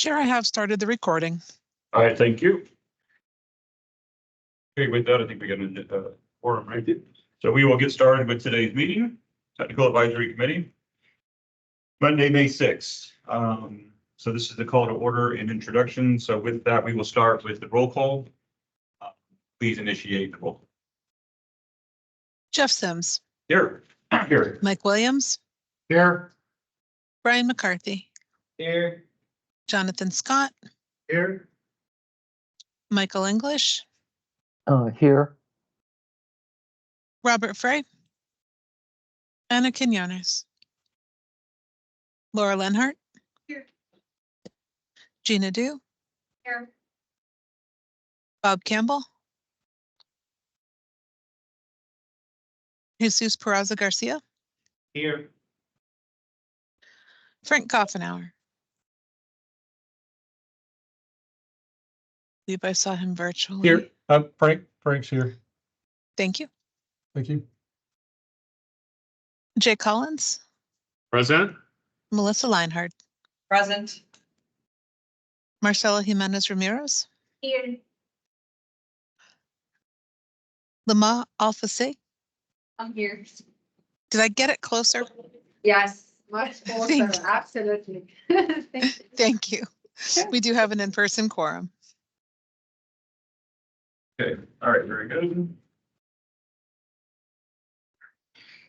Chair, I have started the recording. All right, thank you. Okay, with that, I think we got a forum, right? So we will get started with today's meeting, Technical Advisory Committee. Monday, May 6th. So this is the call to order and introduction. So with that, we will start with the roll call. Please initiate the roll. Jeff Sims, Here. Here. Mike Williams, Here. Brian McCarthy, Here. Jonathan Scott, Here. Michael English, Here. Robert Frey, Anna Quinones, Laura Lenhart, Here. Gina Du, Here. Bob Campbell, Jesus Peraza Garcia, Here. Frank Koffenauer. I believe I saw him virtually. Here, Frank's here. Thank you. Thank you. Jay Collins, Present. Melissa Leinhardt, Present. Marcela Jimenez Ramirez, Here. Lama Alfasi. I'm here. Did I get it closer? Yes, much more, Thank you. absolutely. Thank you. Thank you. We do have an in-person quorum. Okay, all right, very good.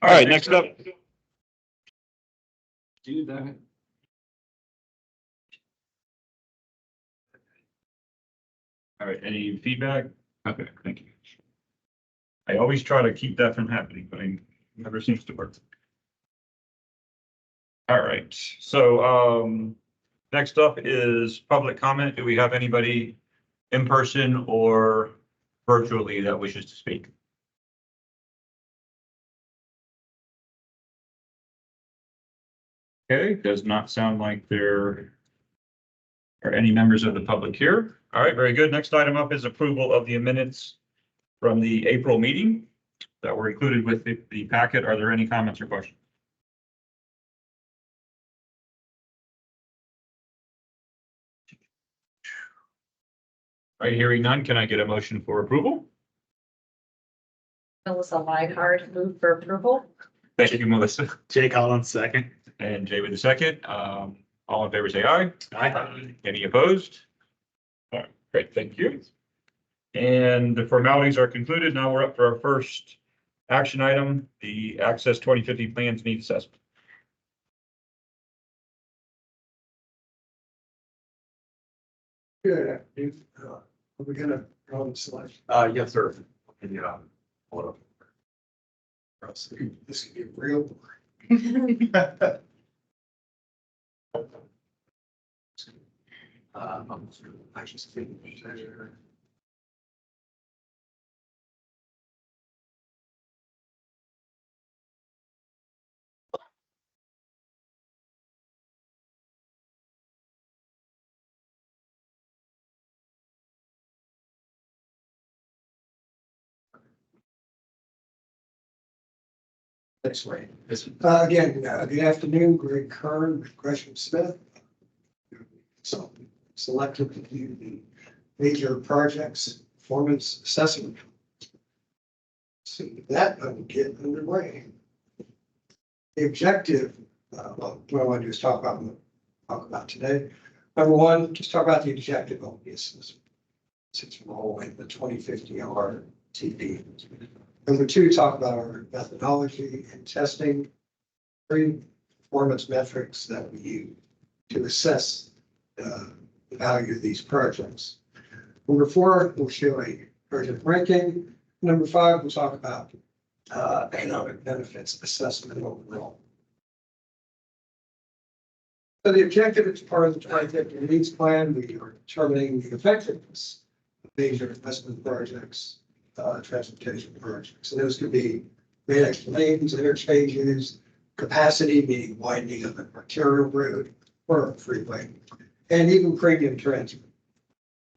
All right, next up. Do that. All right, any feedback? Okay, thank you. I always try to keep that from happening, but it never seems to work. All right, so next up is public comment. Do we have anybody in person or virtually that wishes to speak? Okay, does not sound like there are any members of the public here. All right, very good. Next item up is approval of the minutes from the April meeting that were included with the packet. Are there any comments or questions? All right, hearing none, can I get a motion for approval? Melissa Leinhardt, move for approval. Thank you, Melissa. Jay Collins, second. And Jay with the second. All in favor, say aye. Aye. Any opposed? All right, great, thank you. And the formalities are concluded. Now we're up for our first action item, the Access 2050 Plans Need Assessment. Good afternoon. Are we gonna go on slide? Yes, sir. Yeah. Hold up. This could get real. I just think. This way. Again, good afternoon, Greg Kern, with Gresham Smith. So selected to do the major projects performance assessment. So with that, I will get underway. The objective, what I want to do is talk about today. Number one, just talk about the objective of the assessment. Its role in the 2050 RTP. Number two, talk about our methodology and testing, three performance metrics that we use to assess the value of these projects. Number four, we'll show a project ranking. Number five, we'll talk about economic benefits assessment overall. So the objective is part of the 2050 needs plan. We are determining the effectiveness of major investment projects. Transportation projects. So those could be managed lanes, interchanges, capacity, meaning widening of an arterial road or a freeway, and even premium transit.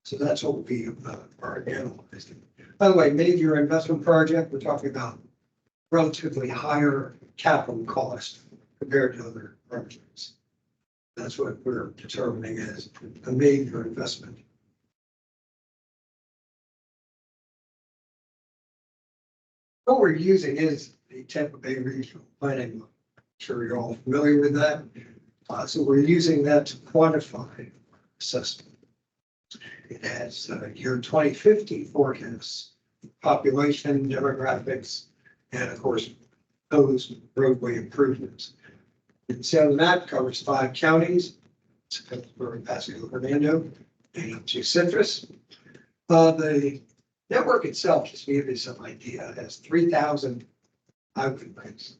So that's what we are analyzing. By the way, major investment project, we're talking about relatively higher capital cost compared to other projects. That's what we're determining as a major investment. What we're using is the Tampa Bay Regional Planning. I'm sure you're all familiar with that. So we're using that to quantify assessment. It has year 2050 forecasts, population, demographics, and of course, those roadway improvements. And so the map covers 5 counties, Pasco, Hernando, and up to Citrus. The network itself, just to give you some idea, has 3,000 highway lanes.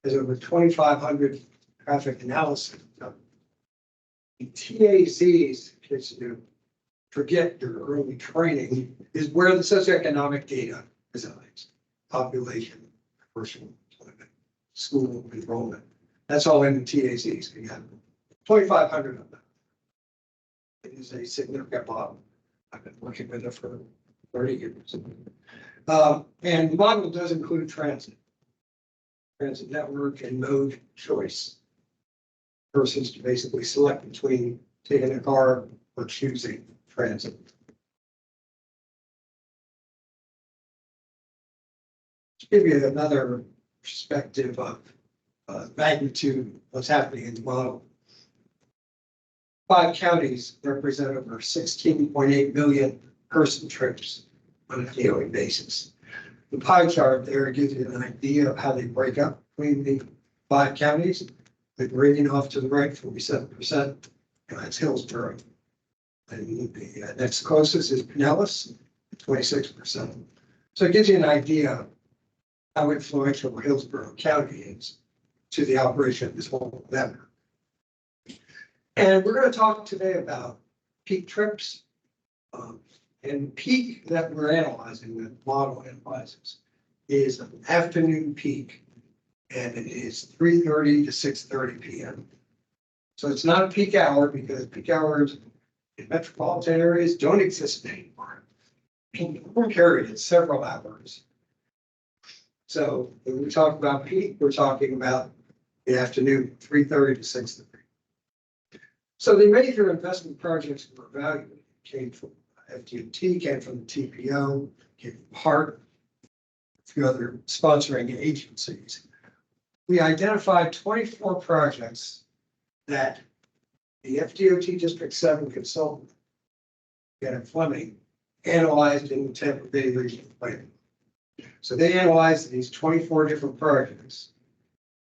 There's over 2,500 traffic analysis. The TACs, in case you forget your early training, is where the socioeconomic data resides. Population, commercial employment, school enrollment. That's all in the TACs. We have 2,500 of them. It is a significant model. I've been working with it for 30 years. And the model does include transit network and mode choice. Persons to basically select between taking a car or choosing transit. To give you another perspective of magnitude, what's happening in the model. 5 counties represent over 16.8 million person trips on a daily basis. The pie chart there gives you an idea of how they break up between the 5 counties. The gradient off to the right, 47%, and that's Hillsborough. And the next closest is Pinellas, 26%. So it gives you an idea of how influential Hillsborough County is to the operation of this whole network. And we're going to talk today about peak trips. And peak that we're analyzing, the model analyzes, is an afternoon peak. And it is 3:30 to 6:30 p.m. So it's not a peak hour because peak hours in metropolitan areas don't exist anymore. Period, several hours. So when we talk about peak, we're talking about the afternoon, 3:30 to 6:30. So the major investment projects that were evaluated came from FDOT, came from the TPO, came from HART, a few other sponsoring agencies. We identified 24 projects that the FDOT District 7 consultant, Janet Fleming, analyzed in the Tampa Bay Regional Plan. So they analyzed these 24 different projects.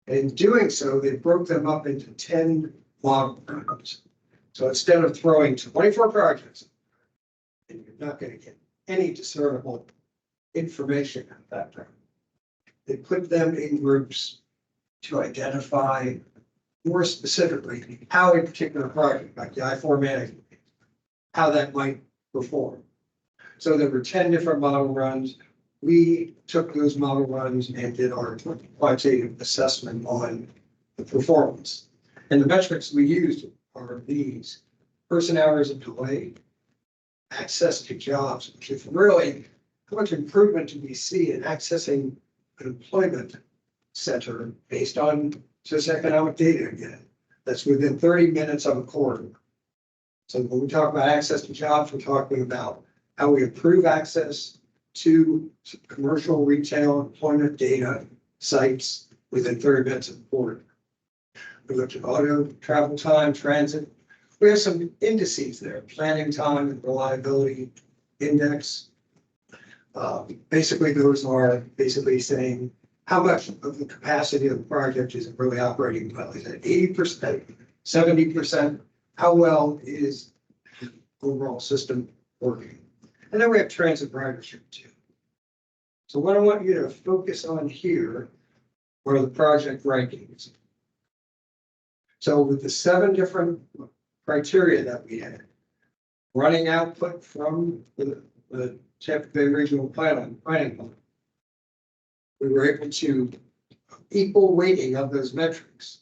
And in doing so, they broke them up into 10 model runs. So instead of throwing 24 projects, and you're not going to get any discernible information at that time, they put them in groups to identify more specifically how a particular project, like the I-4 management, how that might perform. So there were 10 different model runs. We took those model runs and did our quantitative assessment on the performance. And the metrics we used are these: person hours of delay, access to jobs, which is really how much improvement do we see in accessing an employment center based on socioeconomic data again. That's within 30 minutes of a corridor. So when we talk about access to jobs, we're talking about how we improve access to commercial, retail, employment data sites within 30 minutes of the corridor. We looked at auto, travel time, transit. We have some indices there: planning time and reliability index. Basically, those are basically saying how much of the capacity of the project is really operating well. Is it 80%, 70%? How well is the overall system working? And then we have transit ridership too. So what I want you to focus on here are the project rankings. So with the 7 different criteria that we had, running output from the Tampa Bay Regional Planning Plan, we were able to equal weighting of those metrics,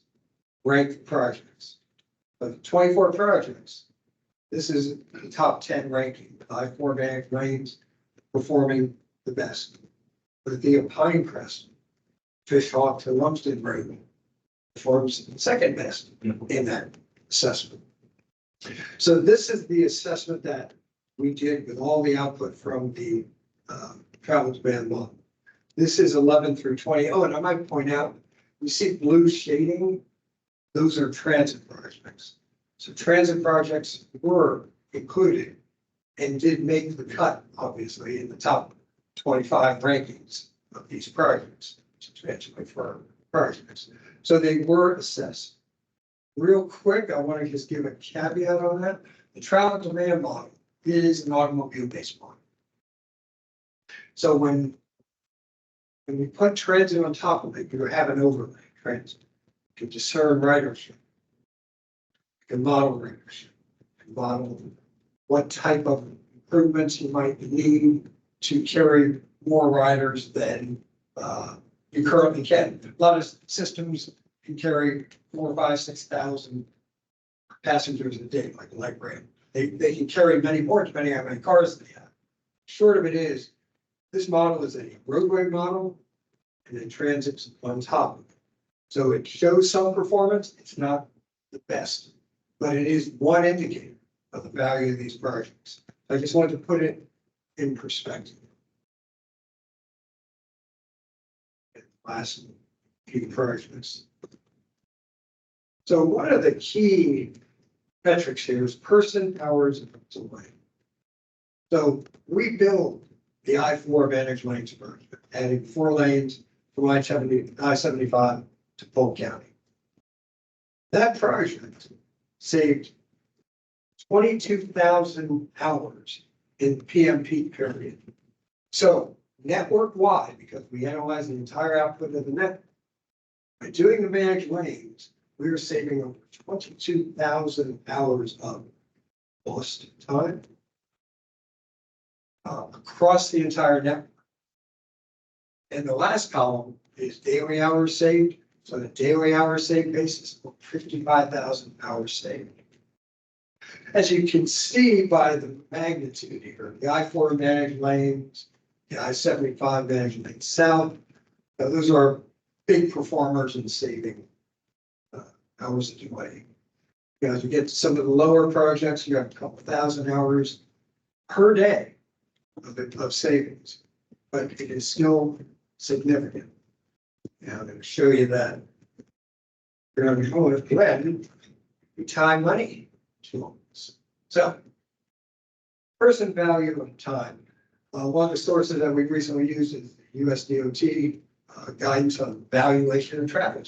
rank the projects. Of 24 projects, this is the top 10 ranking. I-4 managed lanes performing the best. But the Pinecrest, Fish Hawk to Lumsden Road performs second best in that assessment. So this is the assessment that we did with all the output from the travel demand model. This is 11 through 20. Oh, and I might point out, you see blue shading, those are transit projects. So transit projects were included and did make the cut, obviously, in the top 25 rankings of these projects, substantially for projects. So they were assessed. Real quick, I want to just give a caveat on that. The travel demand model is an automobile-based model. So when we put transit on top of it, you have an overlay transit. You can discern ridership. You can model ridership. You can model what type of improvements you might need to carry more riders than you currently can. A lot of systems can carry 4,000, 5,000, 6,000 passengers a day, like a light rail. They can carry many more depending on how many cars they have. Short of it is, this model is a roadway model and then transit's on top of it. So it shows some performance. It's not the best, but it is one indicator of the value of these projects. I just wanted to put it in perspective. Last few projects. So one of the key metrics here is person hours away. So we built the I-4 managed lanes project, adding 4 lanes from I-75 to Polk County. That project saved 22,000 hours in the PM peak period. So network-wide, because we analyzed the entire output of the network, by doing the managed lanes, we were saving over 22,000 hours of lost time across the entire network. And the last column is daily hours saved. So the daily hours saved basis, 55,000 hours saved. As you can see by the magnitude here, the I-4 managed lanes, the I-75 managed lanes south, those are big performers in saving hours of delay. As you get to some of the lower projects, you have a couple thousand hours per day of savings, but it is still significant. Now I'm going to show you that. You're going to know if when you tie money to this. So, person value of time. One of the sources that we've recently used is US DOT guidance on valuation of traffic.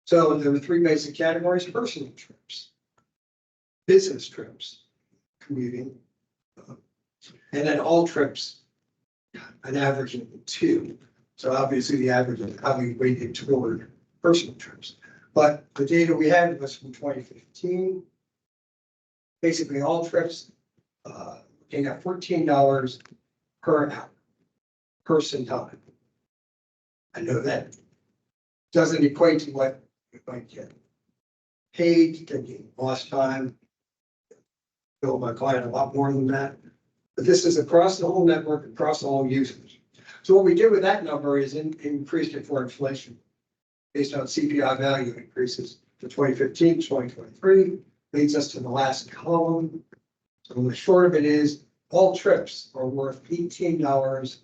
So there were 3 basic categories: personal trips, business trips, commuting, and then all trips, an average of 2. So obviously the average of how we weighted toward personal trips. But the data we had was from 2015. Basically all trips, looking at $14 per hour, person time. I know that doesn't equate to what you might get paid, taking lost time. Bill my client a lot more than that. But this is across the whole network, across all users. So what we did with that number is increased it for inflation based on CPI value increases for 2015 to 2023, leads us to the last column. So the short of it is all trips are worth $18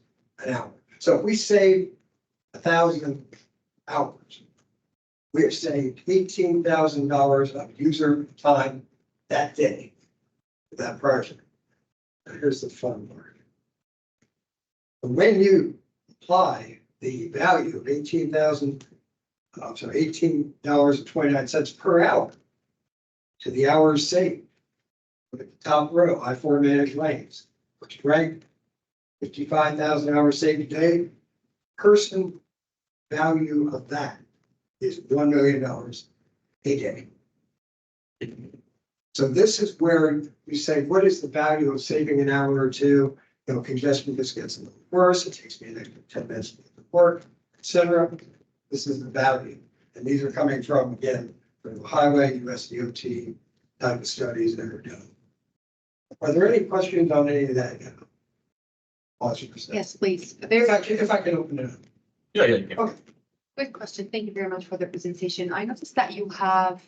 an hour. So if we save 1,000 hours, we have saved $18,000 of user time that day for that project. Here's the fun part. When you apply the value of $18.29 per hour to the hours saved, look at the top row, I-4 managed lanes, which ranked 55,000 hours saved a day. Person value of that is $1 million a day. So this is where you say, what is the value of saving an hour or two? You know, congestion just gets a little worse. It takes me an extra 10 minutes to get to work, etc. This is the value. And these are coming from, again, from the highway, US DOT type of studies that are done. Are there any questions on any of that? Yes, please. If I can open it up. Yeah, you can. Okay. Quick question. Thank you very much for the presentation. I noticed that you have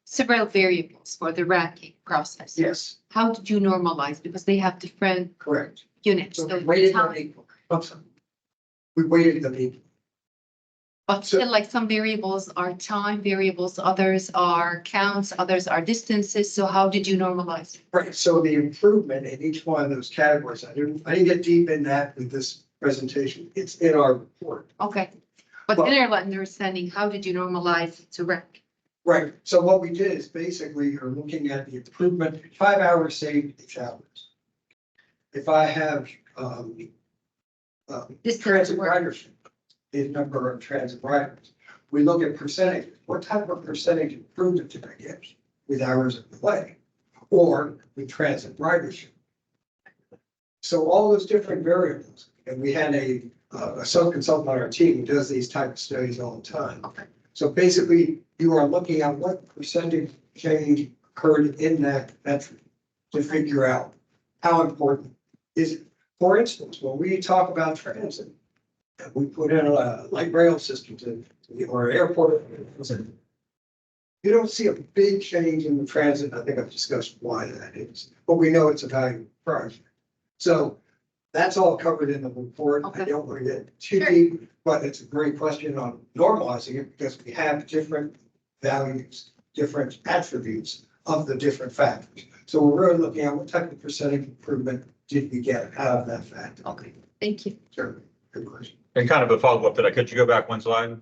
several variables for the ranking process. Yes, How did you normalize? Because they have different correct. units. So So we weighted them time- equal. I'm sorry. We weighted them equal. But still, like some variables are time variables, others are counts, others are distances. So how did you normalize? Right, so the improvement in each one of those categories, I didn't get deep in that with this presentation. It's in our report. Okay. But Well- in our understanding, how did you normalize to rank? Right, so what we did is basically you're looking at the improvement, 5 hours saved each hours. If I have, Distance transit work. ridership, the number of transit riders, we look at percentage, what type of percentage improvement did I get with hours of delay? Or with transit ridership? So all those different variables, and we had a sub-consultant on our team who does these type of studies all the time. Okay. So basically, you are looking at what percentage change occurred in that metric to figure out how important is it. For instance, when we talk about transit, we put in a light rail system or airport. You don't see a big change in the transit. I think I've discussed why that is, but we know it's a valuable project. So that's all covered in the report. I Okay. don't want to get too Sure. deep, but it's a great question on normalizing it because we have different values, different attributes of the different factors. So we're really looking at what type of percentage improvement did we get out of that factor? Okay, thank you. Sure, good question. And kind of a follow-up to that, could you go back one slide?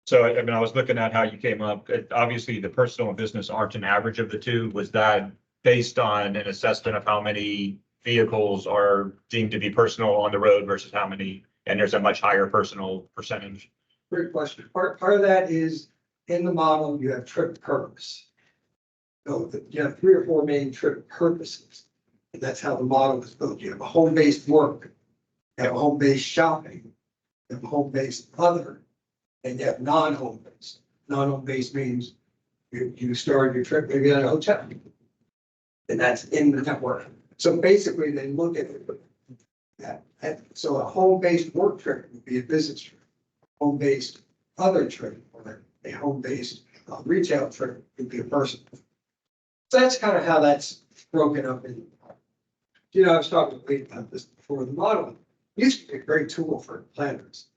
So I mean, I was looking at how you came up, obviously the personal and business aren't an average of the two. Was that based on an assessment of how many vehicles are deemed to be personal on the road versus how many, and there's a much higher personal percentage? Great question. Part of that is in the model, you have trip purpose. So you have 3 or 4 main trip purposes. And that's how the model is built. You have a home-based work, you have a home-based shopping, you have a home-based other, and you have non-home-based. Non-home-based means you start your trip maybe at a hotel. And that's in the network. So basically, they look at that. So a home-based work trip would be a business trip. Home-based other trip, or a home-based retail trip would be a personal. So that's kind of how that's broken up in. You know, I was talking to Lee about this before. The model used to be a great tool for planners.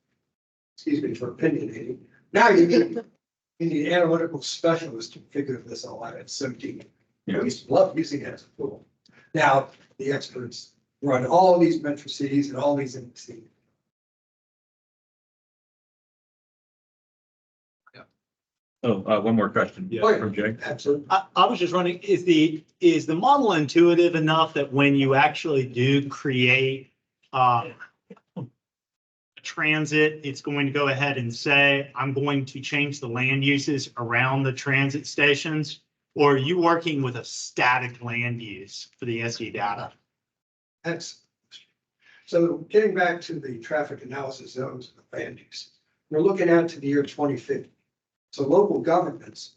Excuse me, for opinionating. Now you need analytical specialists to figure this all out. It's so deep. Yeah. We used to love using it as a tool. Now the experts run all these matrices and all these indices. Oh, one more question. Yeah. From Jay. Absolutely. I was just wondering, is the model intuitive enough that when you actually do create transit, it's going to go ahead and say, I'm going to change the land uses around the transit stations? Or are you working with a static land use for the SE data? That's, so getting back to the traffic analysis zones of land use, we're looking out to the year 2050. So local governments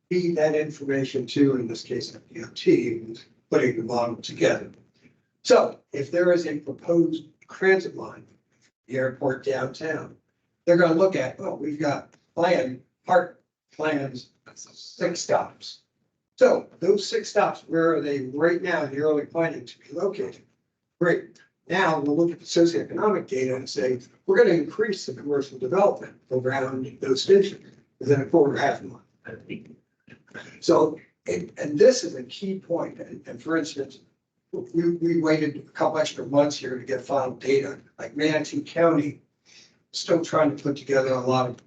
feed that information to, in this case, DOT, who's putting the model together. So if there is a proposed transit line, the airport downtown, they're going to look at, oh, we've got park plans, 6 stops. So those 6 stops, where are they right now in the early planning to be located? Great. Now we'll look at the socioeconomic data and say, we're going to increase the commercial development around those stations within a quarter half a month. So, and this is a key point. And for instance, we waited a couple extra months here to get final data, like Manatee County, still trying to put together a lot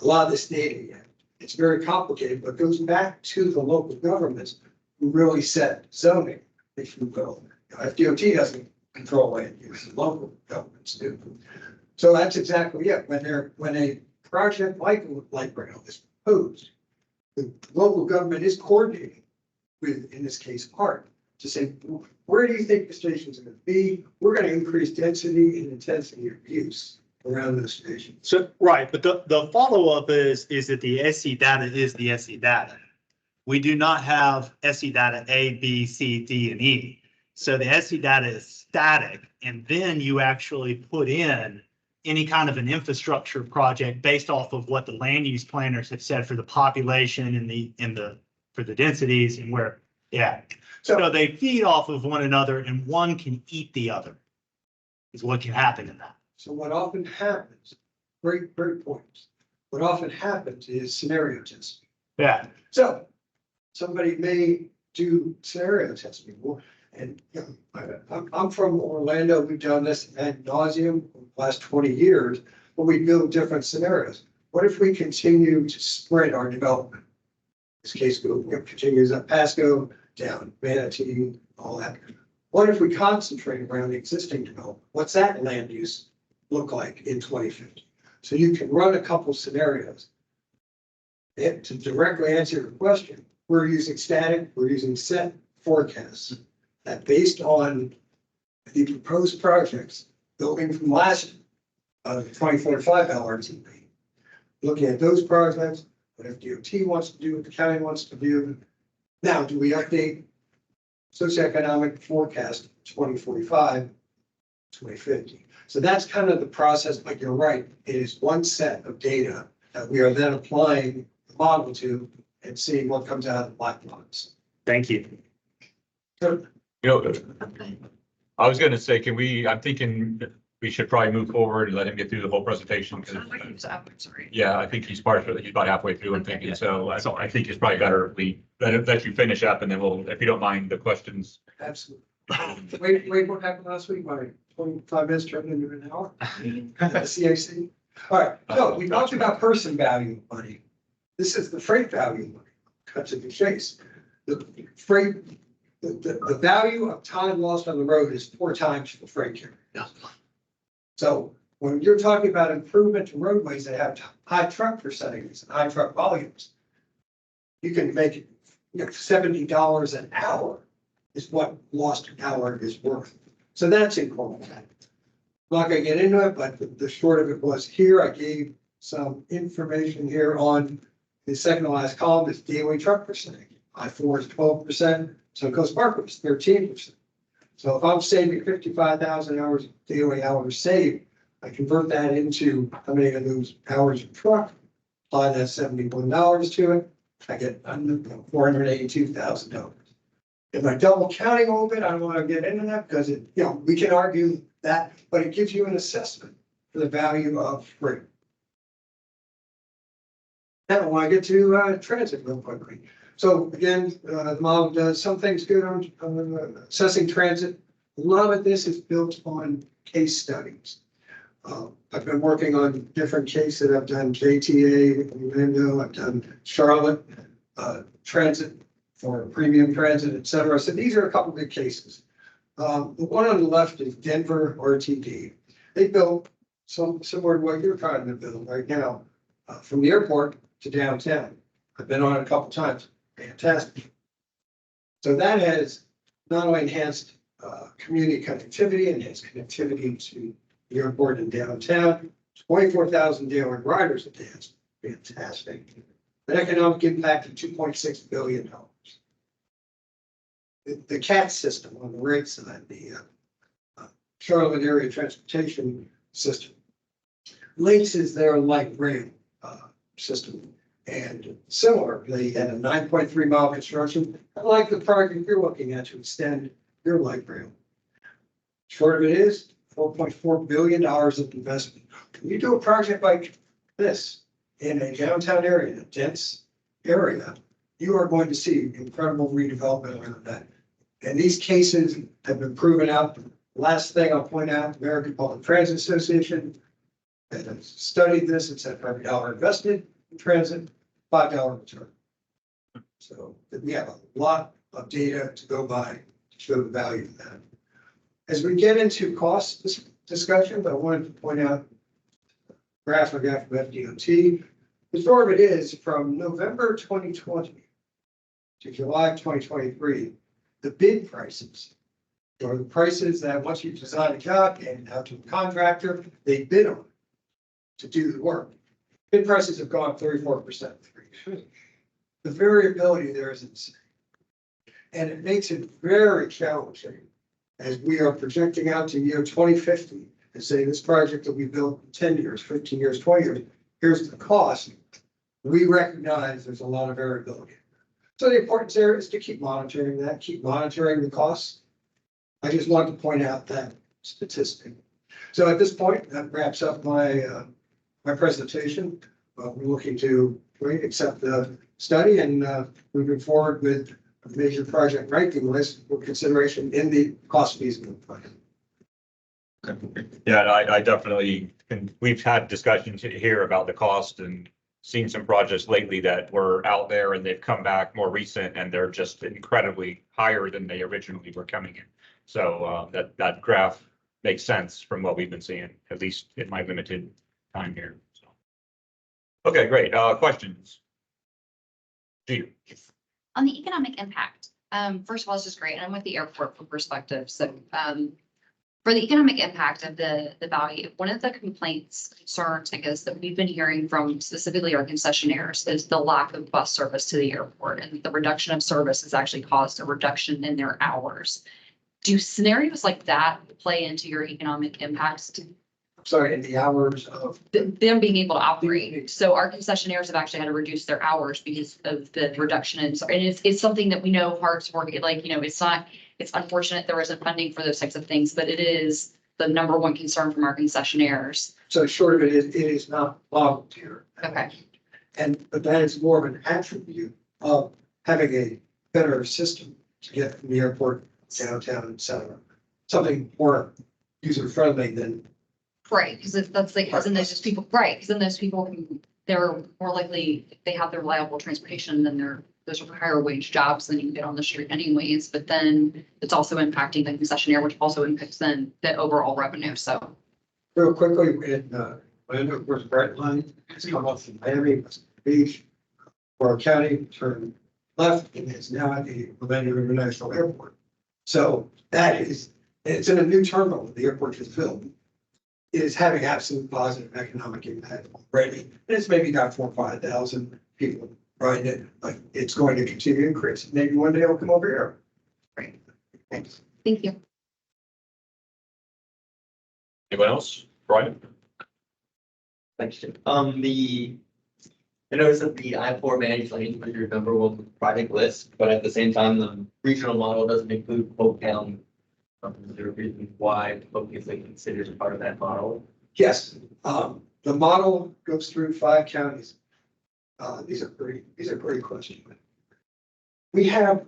of this data yet. It's very complicated, but goes back to the local governments who really set zoning, if you will. If DOT doesn't control land use, the local governments do. So that's exactly it. When a project like light rail is proposed, the local government is coordinating with, in this case, ART, to say, where do you think the stations are going to be? We're going to increase density and intensity of use around those stations. So, right, but the follow-up is that the SE data is the SE data. We do not have SE data A, B, C, D, and E. So the SE data is static, and then you actually put in any kind of an infrastructure project based off of what the land use planners have said for the population and for the densities and where, yeah. So they feed off of one another and one can eat the other is what can happen in that. So what often happens, great points. What often happens is scenario testing. Yeah. So somebody may do scenario testing. And you know, I'm from Orlando. We've done this ad nauseum for the last 20 years, but we build different scenarios. What if we continue to spread our development? In this case, continues up Pasco, down Manatee, all that. What if we concentrate around the existing development? What's that land use look like in 2050? So you can run a couple scenarios. And to directly answer your question, we're using static, we're using set forecasts that based on the proposed projects building from last 2045 LRTP. Looking at those projects, what if DOT wants to do, what the county wants to do. Now, do we update socioeconomic forecast 2045, 2050? So that's kind of the process, but you're right. It is one set of data that we are then applying the model to and seeing what comes out of the black box. Thank you. So, You know, I was gonna say, I'm thinking we should probably move forward and let him get through the whole presentation. 'Cause, yeah, I think he's he's about halfway through, I'm thinking. So I think it's probably better let you finish up and then we'll, if you don't mind, the questions. absolutely. Wait, what happened last week? My 25 minutes turned into an hour? CAC. All right, so we talked about person value of money. This is the freight value of money. Cut to the chase. The freight, the value of time lost on the road is 4 times the freight carrier. So when you're talking about improvement to roadways that have high truck percentages and high truck volumes, you can make it, $70 an hour is what lost hour is worth. So that's important. I'm not gonna get into it, but the short of it was here, I gave some information here on the second to last column is daily truck percentage. I-4 is 12%, Suncoast Parkway is 13%. So if I'm saving 55,000 hours, daily hours saved, I convert that into how many of those hours of truck, apply that $71 to it, I get $482,000. If I double counting a little bit, I don't want to get into that because we can argue that, but it gives you an assessment for the value of freight. Now I want to get to transit real quickly. So again, the model does some things good on assessing transit. A lot of this is built on case studies. I've been working on different cases. I've done JTA, Orlando, I've done Charlotte, transit for premium transit, et cetera. So these are a couple of big cases. The one on the left is Denver RTD. They built some similar to what you're trying to build right now, from the airport to downtown. I've been on it a couple times. Fantastic. So that has not only enhanced community connectivity, enhanced connectivity to the airport and downtown, 24,000 daily riders a day. Fantastic. An economic impact of $2.6 billion. The CAT system on the right side, the Charlotte Area Transportation System, links is their light rail system. And similar, they had a 9.3 mile construction, like the project you're looking at to extend your light rail. Short of it is $4.4 billion of investment. When you do a project like this in a downtown area, a dense area, you are going to see incredible redevelopment around that. And these cases have been proven out. Last thing I'll point out, American Public Transit Association has studied this. It said for every dollar invested in transit, $5 return. So we have a lot of data to go by to show the value of that. As we get into cost discussions, I wanted to point out graphic after FDOT. The story of it is from November 2020 to July 2023, the bid prices, or the prices that once you design a job and out to a contractor, they bid on to do the work. Bid prices have gone up 34%. The variability there is insane. And it makes it very challenging as we are projecting out to year 2050 and say this project that we built in 10 years, 15 years, 20 years, here's the cost. We recognize there's a lot of variability. So the importance there is to keep monitoring that, keep monitoring the costs. I just wanted to point out that statistic. So at this point, that wraps up my my presentation. We're looking to accept the study and moving forward with a major project ranking list for consideration in the cost feasibility plan. Yeah, I definitely, and we've had discussions here about the cost and seen some projects lately that were out there and they've come back more recent and they're just incredibly higher than they originally were coming in. So that graph makes sense from what we've been seeing, at least in my limited time here. So. Okay, great. Questions? Jeter. On the economic impact, first of all, it's just great. And I'm with the airport for perspective. So for the economic impact of the value, one of the complaints, concerns, I guess, that we've been hearing from specifically our concessionaires is the lack of bus service to the airport, and the reduction of service has actually caused a reduction in their hours. Do scenarios like that play into your economic impacts to Sorry, in the hours of, them being able to operate? So our concessionaires have actually had to reduce their hours because of the reduction in, and it's something that we know Hearts working, like, you know, it's unfortunate there isn't funding for those types of things, but it is the number one concern from our concessionaires. so short of it is not volunteer. Okay. But that is more of an attribute of having a better system to get from the airport downtown, et cetera. Something more user friendly than. Right, because that's like, because then there's just people, right, because then those people who, they're more likely, if they have their reliable transportation, then those are higher wage jobs than you can get on the street anyways, but then it's also impacting the concessionaire, which also impacts then the overall revenue, so. Real quickly, in Orlando, of course, Brightline has come up from Miami, West Beach, Warren County, turn left, and it's now at the Orlando International Airport. So that is, it's in a new terminal the airport just built. It is having absolute positive economic impact already. And it's maybe got 4,000 or 5,000 people riding it, but it's going to continue to increase. Maybe one day it'll come over here. Great. Thanks. Thank you. Anyone else? Brian? Thanks, Jim. I noticed that the I-4 managed lanes was your number one project list, but at the same time, the regional model doesn't include Polk Town. Is there a reason why Polk is considered as part of that model? Yes, the model goes through 5 counties. These are great questions. We have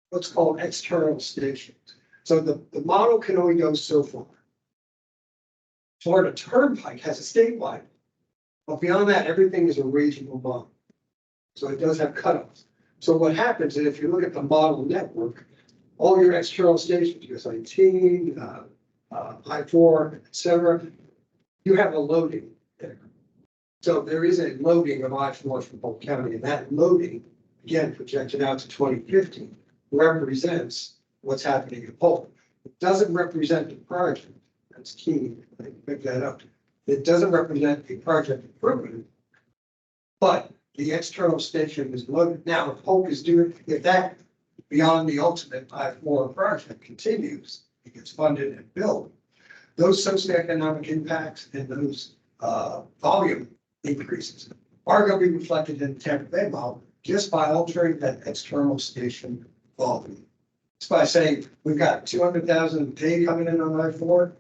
what's called external stations. So the model can only go so far. Florida Turnpike has a statewide, but beyond that, everything is a regional model. So it does have cutoffs. So what happens is if you look at the model network, all your external stations, US 19, I-4, et cetera, you have a loading there. So there is a loading of I-4 from Polk County, and that loading, again, projected out to 2050, represents what's happening in Polk. It doesn't represent the project. That's key. I pick that up. It doesn't represent a project improvement, but the external station is loaded. Now, if Polk is doing, if that beyond the ultimate I-4 project continues, it gets funded and built, those socioeconomic impacts and those volume increases are going to be reflected in the Tampa Bay model just by altering that external station volume. It's by saying we've got 200,000 a day coming in on I-4,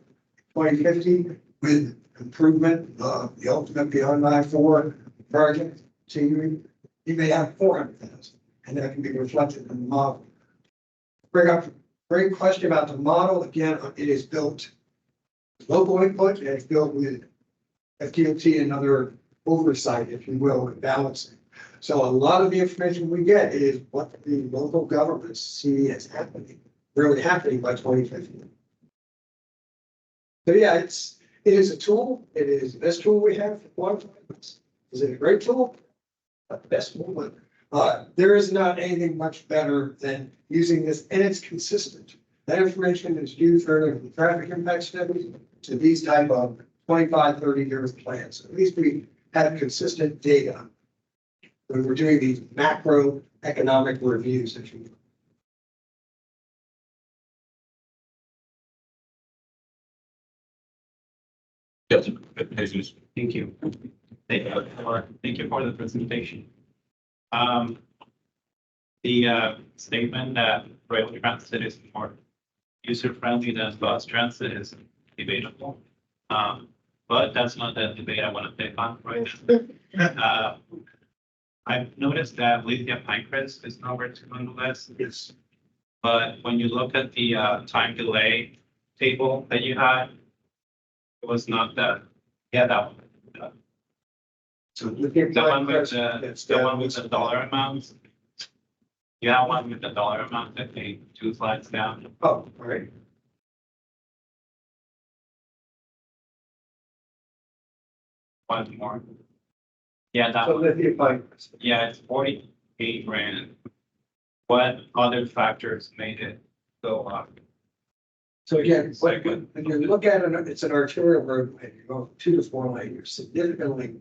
2050 with improvement, the ultimate beyond I-4 project continuing. You may have 400,000, and that can be reflected in the model. Bring up great question about the model. Again, it is built local input, and it's built with FDOT and other oversight, if you will, and balancing. So a lot of the information we get is what the local governments see as happening, really happening by 2050. So yeah, it is a tool. It is the best tool we have for quantifying this. Is it a great tool? Not the best tool, but there is not anything much better than using this, and it's consistent. That information is used for the traffic impact studies to these type of 25, 30-year plans. At least we have consistent data when we're doing these macro economic reviews, if you will. Yes, Jesus. Thank you. Thank you for the presentation. The statement that rail transit is more user-friendly than bus transit is debatable. But that's not the debate I want to pick on right now. I've noticed that lithium Pinecrest is number 2 on the list. Yes. But when you look at the time delay table that you had, it was not that, yeah, that one. So lithium The one with Pinecrest, the, that's the down one with the dollar amount. You have one with the dollar amount, I think, 2 slides down. Oh, all right. One more. Yeah, that So one. lithium Pinecrest. Yeah, it's 48 grand. What other factors made it go up? So again, when you look at it, it's an arterial roadway, you go 2 to 4 lane, you're significantly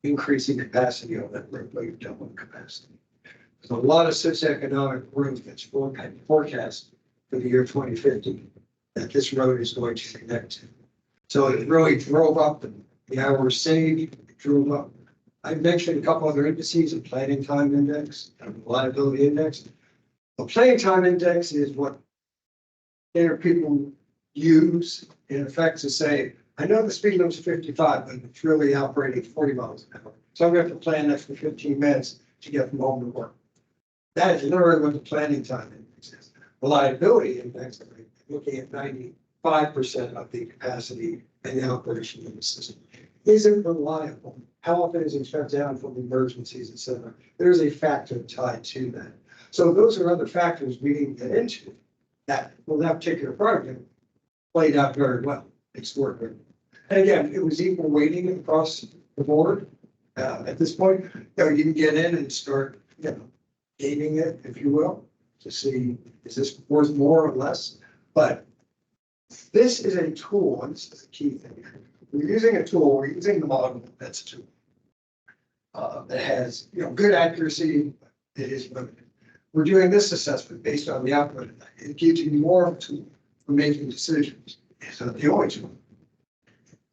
increasing capacity on that roadway, you're doubling capacity. There's a lot of socioeconomic growth that's forecast for the year 2050 that this road is going to connect to. So it really drove up the hours saved, it drove up. I mentioned a couple other indices, a planning time index, and a reliability index. The planning time index is what people use in effect to say, I know the speed limit's 55, but it's really operating 40 miles an hour. So I'm going to have to plan an extra 15 minutes to get from home to work. That is literally what the planning time index is. Reliability index, looking at 95% of the capacity and the operation of the system. Is it reliable? How often is it shut down from emergencies, et cetera? There's a factor tied to that. So those are other factors we need to get into that, well, that particular project played out very well. It's working. And again, it was equal weighting across the board. At this point, you can get in and start, gating it, if you will, to see, is this worth more or less? But this is a tool, and this is a key thing. We're using a tool, we're using the model that's a tool. That has, good accuracy, it is limited. We're doing this assessment based on the output. It gives you more of a tool for making decisions. It's not the only tool.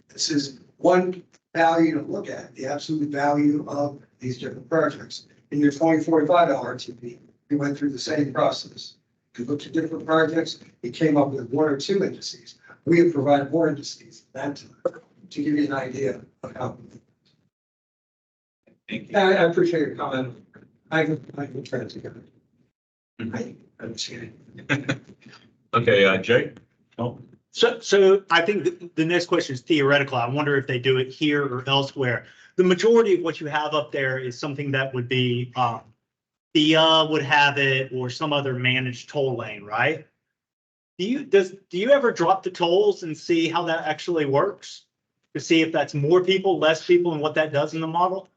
This is one value to look at, the absolute value of these different projects. In your 2045 LRTP, we went through the same process. You looked at different projects, it came up with 1 or 2 indices. We have provided more indices than that time to give you an idea of how. Thank you. I appreciate your comment. I can try it together. I understand. Okay, Jay? Oh, So I think the next question is theoretical. I wonder if they do it here or elsewhere. The majority of what you have up there is something that would be, TIA would have it or some other managed toll lane, right? Do you ever drop the tolls and see how that actually works? To see if that's more people, less people, and what that does in the model?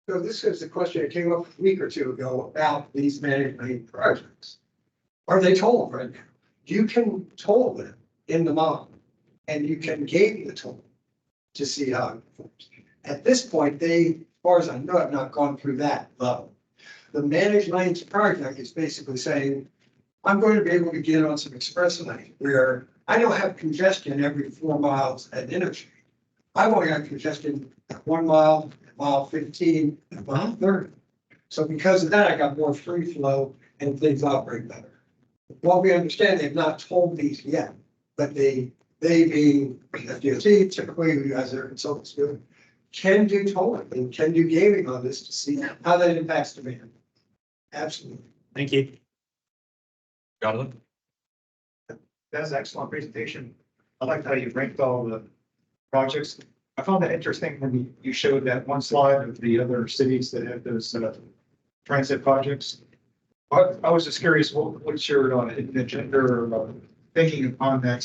So this is a question that came up a week or 2 ago about these managed lane projects. Are they tolled right now? You can toll them in the model and you can gauge the toll to see how it performs. At this point, they, as far as I know, have not gone through that level. The managed lanes project is basically saying, I'm going to be able to get on some express lane where I don't have congestion every 4 miles at interchange. I've only got congestion at 1 mile, at mile 15, at mile 30. So because of that, I got more free flow and things operate better. What we understand, they've not told these yet, but they being FDOT, typically who has their consultants doing, can do tolling and can do gaming on this to see how that impacts demand. Absolutely. Thank you. Jonathan? That's an excellent presentation. I liked how you ranked all the projects. I found that interesting when you showed that one slide of the other cities that have those transit projects. I was just curious, what's your hidden agenda or thinking on that?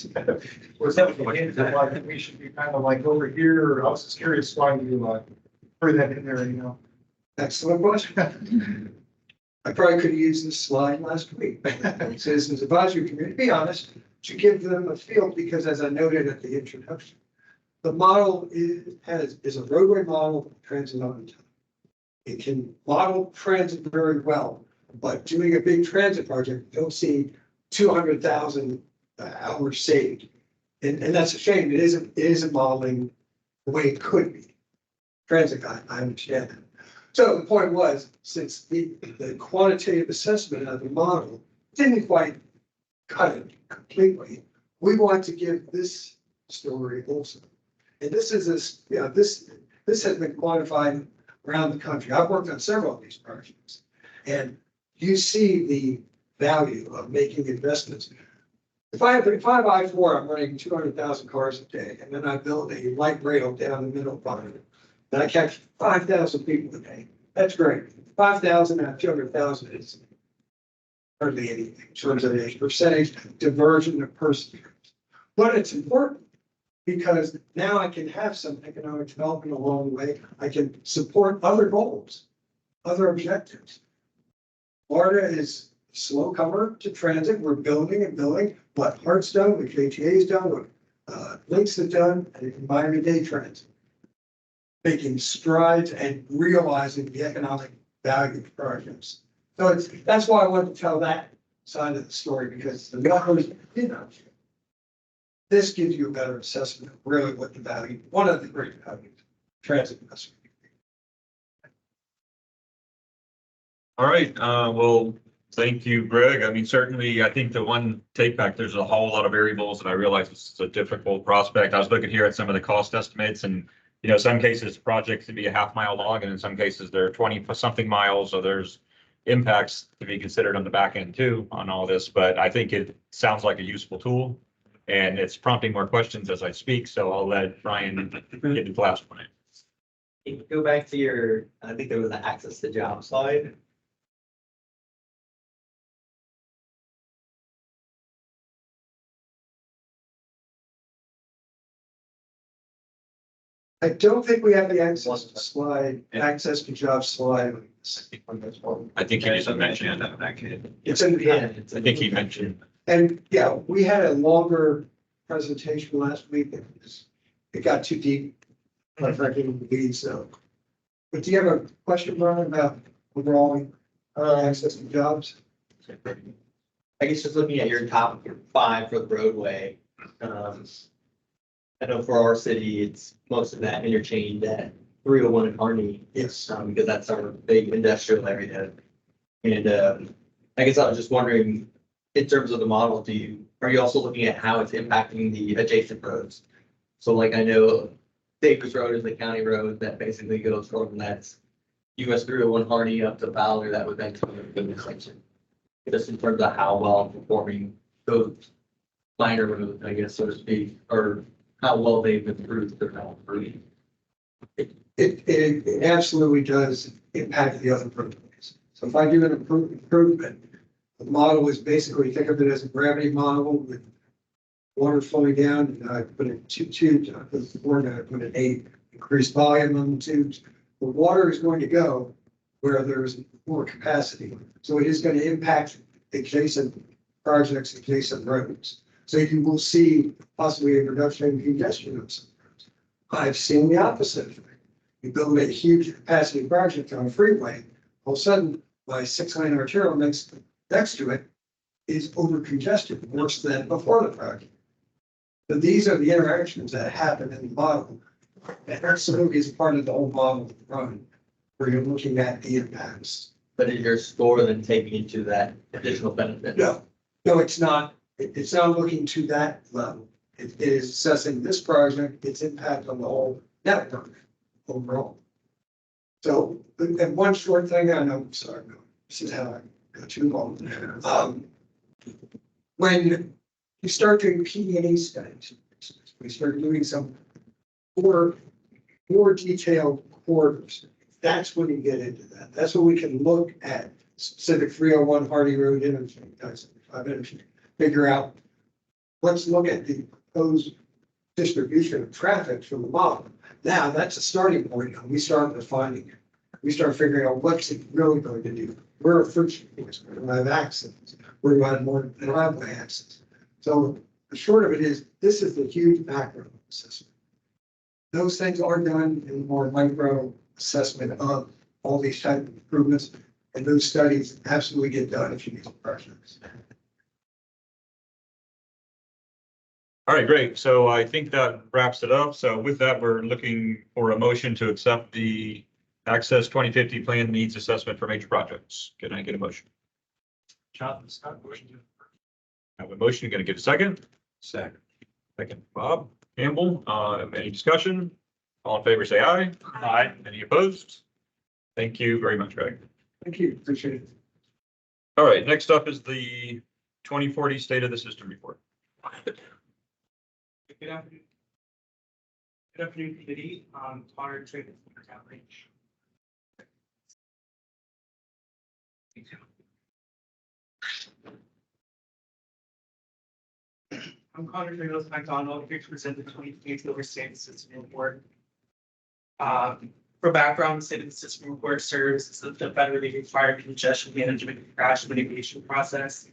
Was that like we should be kind of like over here? I was just curious why you threw that in there, Excellent question. I probably could have used this slide last week. Citizens Advisory Committee, to be honest, to give them a feel, because as I noted at the introduction, the model is a roadway model for transit on time. It can model transit very well, but doing a big transit project, don't see 200,000 hours saved. And that's a shame. It isn't modeling the way it could be. Transit guy, I understand that. So the point was, since the quantitative assessment of the model didn't quite cut it completely, we want to give this story also. And this is this, you know, this has been quantified around the country. I've worked on several of these projects. And you see the value of making investments. If I have I-4, I'm running 200,000 cars a day, and then I build a light rail down the middle of it. And I catch 5,000 people a day. That's great. 5,000 out of 200,000 is hardly anything in terms of a percentage diversion of persons. But it's important because now I can have some economic development along the way. I can support other goals, other objectives. Florida is a slow comer to transit. We're building and building. What Hart's done, what JTA's done, what Links have done, and Miami-Dade Transit. Making strides and realizing the economic value of projects. So that's why I wanted to tell that side of the story, because the numbers, you know, this gives you a better assessment of really what the value, one of the great values of transit investment. All right, well, thank you, Greg. I mean, certainly, I think the one take back, there's a whole lot of variables, and I realize this is a difficult prospect. I was looking here at some of the cost estimates, and you know, some cases projects can be a half-mile long, and in some cases they're 20-something miles, so there's impacts to be considered on the back end too on all this. But I think it sounds like a useful tool, and it's prompting more questions as I speak. So I'll let Brian get to the last one. If you go back to your, I think there was an access to job slide. I don't think we have the access to slide, access to job slide. I think he just mentioned that. It's in the Yeah, I think he mentioned. And yeah, we had a longer presentation last week. It got too deep. Like in the weeds, so. But do you have a question, Brian, about overall access to jobs? I guess just looking at your top 5 for the roadway. I know for our city, it's most of that interchange at 301 and Harney. Yes. Because that's our big industrial area. And I guess I was just wondering, in terms of the model, are you also looking at how it's impacting the adjacent roads? So like I know Davis Road is the county road that basically goes from that's US 301 Harney up to Fowler, that would then come to the intersection. Just in terms of how well performing those minor roads, I guess, so to speak, or how well they've improved their health. It absolutely does impact the other roadways. So if I do an improvement, the model is basically, think of it as a gravity model with water flowing down, and I put in 2 tubes, I put 4, and I put in 8, increased volume on the tubes. The water is going to go where there's more capacity. So it is going to impact adjacent projects, adjacent roads. So you will see possibly a reduction in congestion of some roads. I've seen the opposite effect. You build a huge capacity project on a freeway, all of a sudden, my 6-lane arterial next to it is over congested, worse than before the project. But these are the interactions that happen in the model. And absolutely is part of the whole model of the run, where you're looking at the impacts. But is your score then taking into that additional benefit? No, it's not. It's not looking to that level. It is assessing this project, its impact on the whole network overall. So, and one short thing, I know, sorry, this is how I go too long. When you start doing P&E studies, we start doing some more detailed corridors. That's when you get into that. That's when we can look at specific 301 Hardy Road interchange, 5 interchange, figure out, let's look at the proposed distribution of traffic from the model. Now that's a starting point. We start refining it. We start figuring out what's it really going to do. Where are friction points? Where do I have accidents? Where do I have more driveway access? So the short of it is, this is the huge macro assessment. Those things are done in more micro assessment of all these type of improvements. And those studies absolutely get done if you need projects. All right, great. So I think that wraps it up. So with that, we're looking for a motion to accept the Access 2050 Plan Needs Assessment for Major Projects. Can I get a motion? Jonathan Scott, motion to. I have a motion. Going to get a second? Second. Second, Bob Campbell. Any discussion? All in favor, say aye. Aye. Any opposed? Thank you very much, Greg. Thank you, appreciate it. All right, next up is the 2040 State of the System Report. Good afternoon. Good afternoon, committee. Connor Trader from Town Range. I'm Connor Trader McDonald, here to present the 2022 State of the System Report. For background, the State of the System Report serves as the federally required congestion management and crash mitigation process.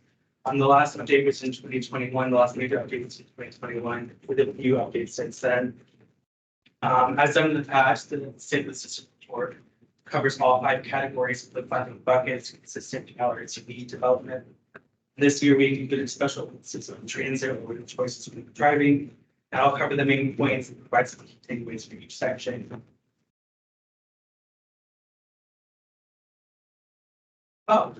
The last update was in 2021, the last major update was in 2021, with a few updates since then. As done in the past, the State of the System Report covers all 5 categories of the funding buckets, consistent LRTB development. This year, we included special emphasis on transit or the choices for driving. And I'll cover the main points and provide some key takeaways for each section. Oh.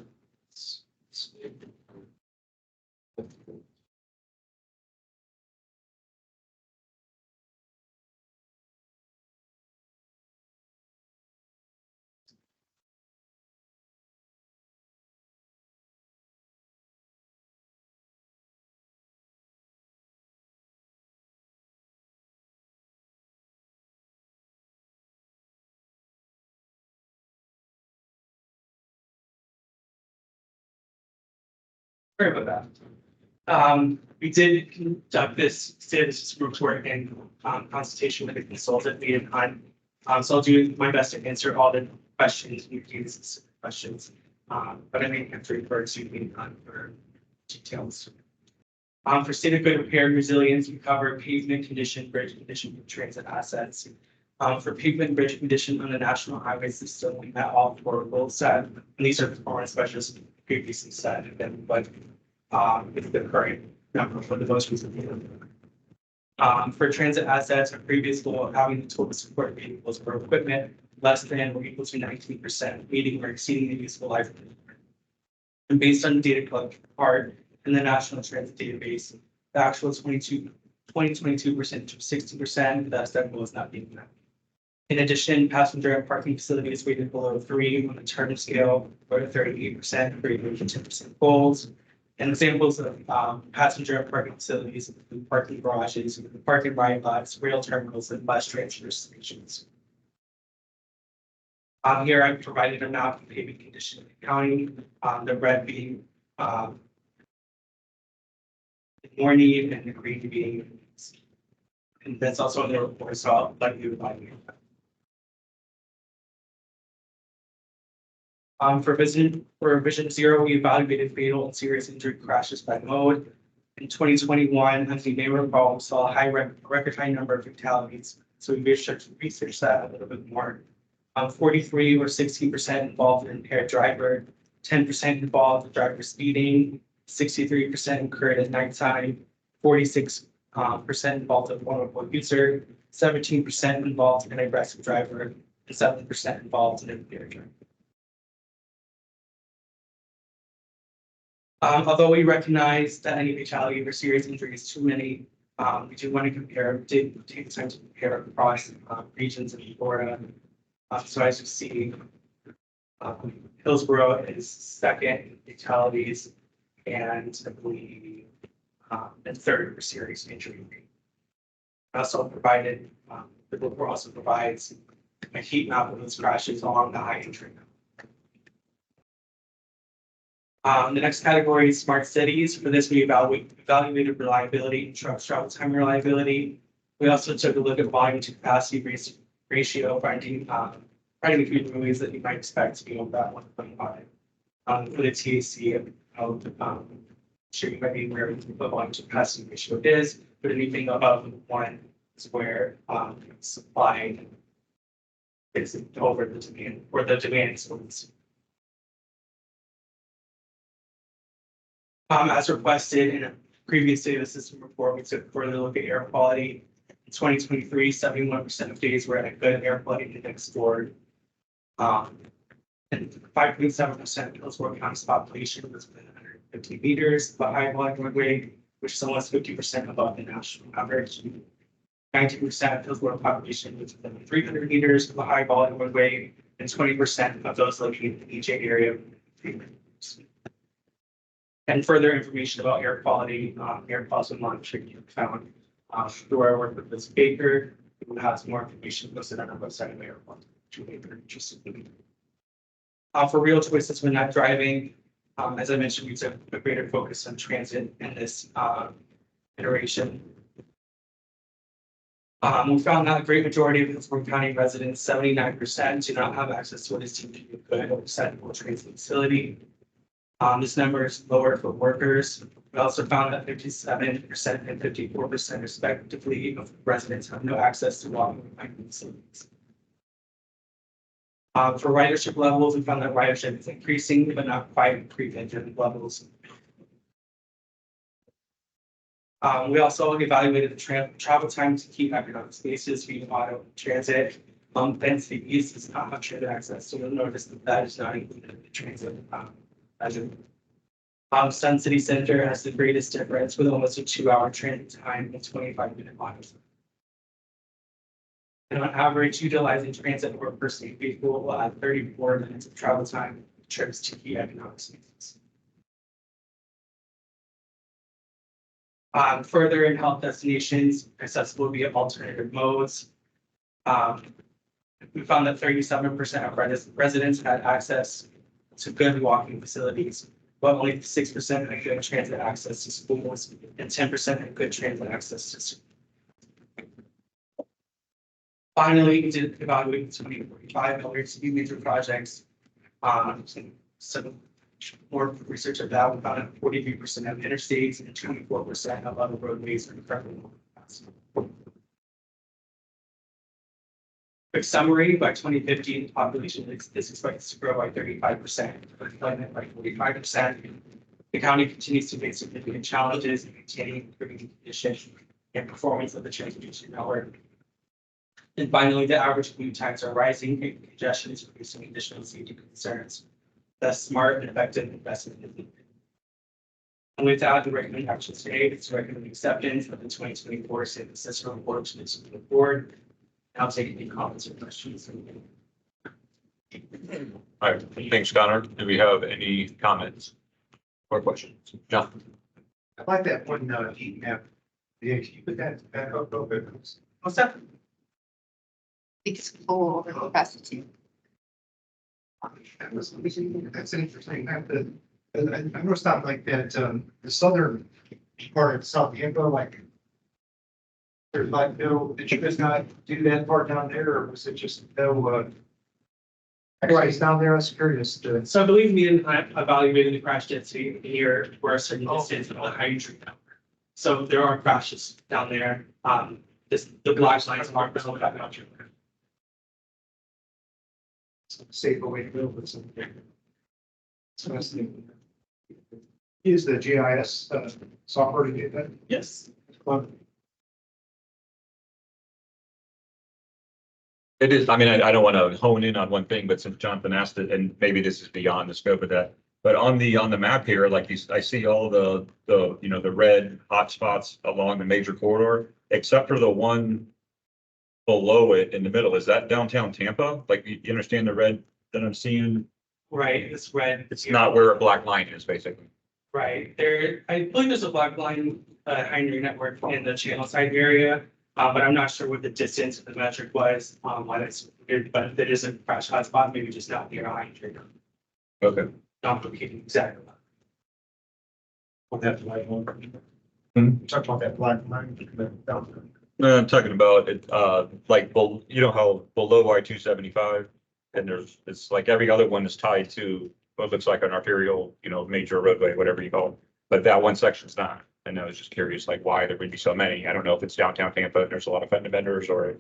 Sorry about that. We did conduct this State of the System Report in consultation with a consultant, Lead and Hunt. So I'll do my best to answer all the questions, and review the specific questions. But I may have to refer to Lead and Hunt for details. For state of good repair and resilience, we cover pavement condition, bridge condition, and transit assets. For pavement bridge condition on the national highway system, we met all 4 goals set, and these are performance measures previously set, and then what is the current number for the most recent year. For transit assets, our previous goal of having the total support vehicles for equipment less than or equal to 19%, meeting or exceeding the useful life. And based on the data collected part in the National Transit Database, the actual 2022% to 60%, thus that goal is not being met. In addition, passenger and parking facilities rated below 3 on the term scale or 38% for 10% goals. And examples of passenger and parking facilities include parking garages, parking ride lots, rail terminals, and bus transfer stations. Here I've provided a map of paving condition in the county, the red being more need and the green being, and that's also in the report, so I'll let you remind me. For Vision Zero, we evaluated fatal and serious injury crashes by mode. In 2021, as you may recall, we saw a record high number of fatalities. So we researched that a little bit more. 43 or 16% involved in impaired driver, 10% involved in driver speeding, 63% occurred at nighttime, 46% involved in vulnerable user, 17% involved in an aggressive driver, and 7% involved in an impaired driver. Although we recognize that any fatality or serious injury is too many, we do want to take the time to compare across regions in Florida. So as you see, Hillsborough is second in fatalities, and I believe and third for serious injury. Also provided, the report also provides a heat map of those crashes along the high injury. The next category is smart cities. For this, we evaluated reliability and truck travel time reliability. We also took a look at volume to capacity ratio, finding a few movies that you might expect to be on that 1.5. For the TAC, sure you might be aware of what volume to capacity ratio is, but anything above 1 is where supply is over the demand, or the demand is over. As requested in previous data system report, we took a further look at air quality. In 2023, 71% of days were at a good air quality index score. And 5.7% of Hillsborough County's population was within 150 meters of a high volume roadway, which is almost 50% above the national average. 19% of Hillsborough population was within 300 meters of a high volume roadway, and 20% of those located in the EJ area. And further information about air quality monitoring can be found through our work with Ms. Baker, who has more information listed on our website of air quality, which you may be interested in. For real choices when not driving, as I mentioned, we took a greater focus on transit in this iteration. We found that a great majority of Hillsborough County residents, 79%, do not have access to what is deemed to be a good or acceptable transit facility. This number is lower for workers. We also found that 57% and 54% respectively of residents have no access to walking and biking facilities. For ridership levels, we found that ridership is increasing, but not quite pre-pandemic levels. We also evaluated the travel time to key economic spaces via auto transit. Density east does not have transit access, so you'll notice that that is not included in the transit budget. Sun City Center has the greatest difference with almost a 2-hour transit time and 25-minute miles. And on average, utilizing transit or personal vehicle will add 34 minutes of travel time trips to key economic spaces. Further in health destinations, accessible via alternative modes. We found that 37% of residents had access to good walking facilities, but only 6% had good transit access to schools and 10% had good transit access to schools. Finally, we did evaluate the 2045 LRT major projects. Some more research of that, we found that 43% of interstates and 24% of other roadways are incredibly low. Quick summary, by 2050, the population is expected to grow by 35%, employment by 45%. The county continues to face significant challenges in maintaining improving conditions and performance of the transportation network. And finally, the average commute times are rising and congestion is producing additional safety concerns. Thus, smart and effective investment is needed. And with that, the recommended action today is to recommend acceptance of the 2024 State Assessment Report to the board. I'll take any comments or questions. All right, thanks, Connor. Do we have any comments or questions? John? I like that one, heat map. Yeah, can you put that back up a little bit? What's that? It's full over capacity. That's an interesting map. I noticed not like that, the southern part of South Tampa, like there's like no, did you guys not do that part down there, or was it just no, anyways, down there, I was curious. So I believe me and I evaluated the crash density here for a certain distance of the high tree network. So there are crashes down there. The black lines are present back out. Safer way to go with something. So that's the. Use the GIS software to do that? Yes. It is, I mean, I don't want to hone in on one thing, but since Jonathan asked it, and maybe this is beyond the scope of that, but on the map here, like I see all the the red hot spots along the major corridor, except for the one below it in the middle. Is that downtown Tampa? Like, you understand the red that I'm seeing? Right, it's red. It's not where a black line is, basically. Right, there, I believe there's a black line, Heinrich network in the channel side area. But I'm not sure what the distance of the metric was, why that's weird, but there is a crash hotspot, maybe just not near Heinrich. Okay. Not located exactly. On that black line. Talk about that black line. No, I'm talking about it, like, you know how below I-275, and it's like every other one is tied to what looks like an arterial, major roadway, whatever you call it. But that one section's not. And I was just curious, like, why there would be so many. I don't know if it's downtown Tampa, and there's a lot of fender benders, or,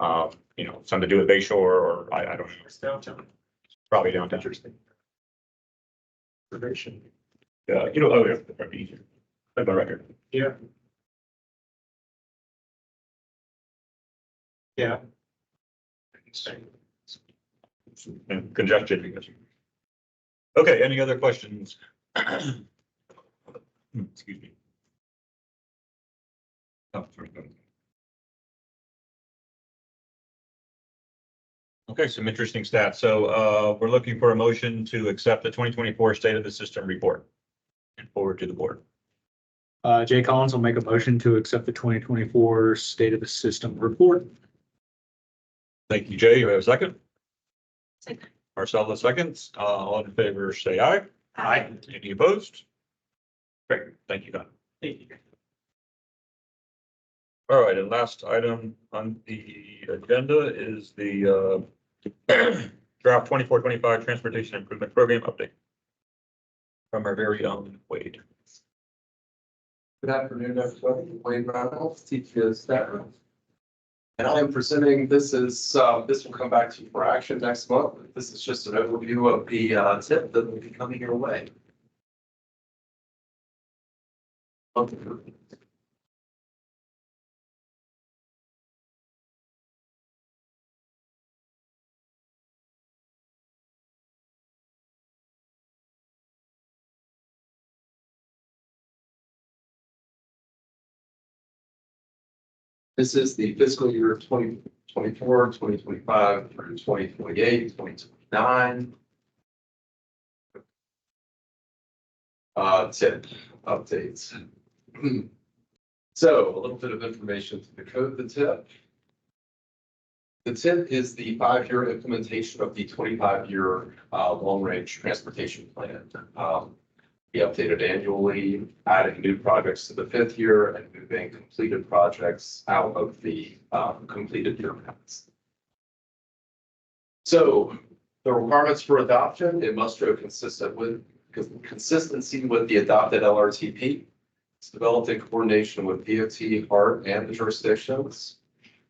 something to do with Bayshore, or I don't know. It's downtown. Probably downtown. Interesting. Probation. Oh, yeah, that'd be easier. Let my record. Yeah. Yeah. And congestion because. Okay, any other questions? Excuse me. Oh, sorry. Okay, some interesting stats. So we're looking for a motion to accept the 2024 State of the System report and forward to the board. Jay Collins will make a motion to accept the 2024 State of the System report. Thank you, Jay. You have a second? Second. Marcella seconds. All in favor, say aye. Aye. Any opposed? Great, thank you, Don. Thank you. All right, and last item on the agenda is the draft 24-25 Transportation Improvement Program update from our very own Wade. Good afternoon, everybody. Wade Reynolds, TPO staff. And I am presenting, this will come back to you for action next month. This is just an overview of the tip that will be coming your way. This is the fiscal year of 2024, 2025 through 2028, 2029. Tip updates. So a little bit of information to decode the tip. The tip is the 5-year implementation of the 25-year long-range transportation plan. Be updated annually, adding new projects to the 5th year and moving completed projects out of the completed year plans. So the requirements for adoption, it must show consistency with the adopted LRTP. It's developed in coordination with DOT, HART, and the jurisdictions.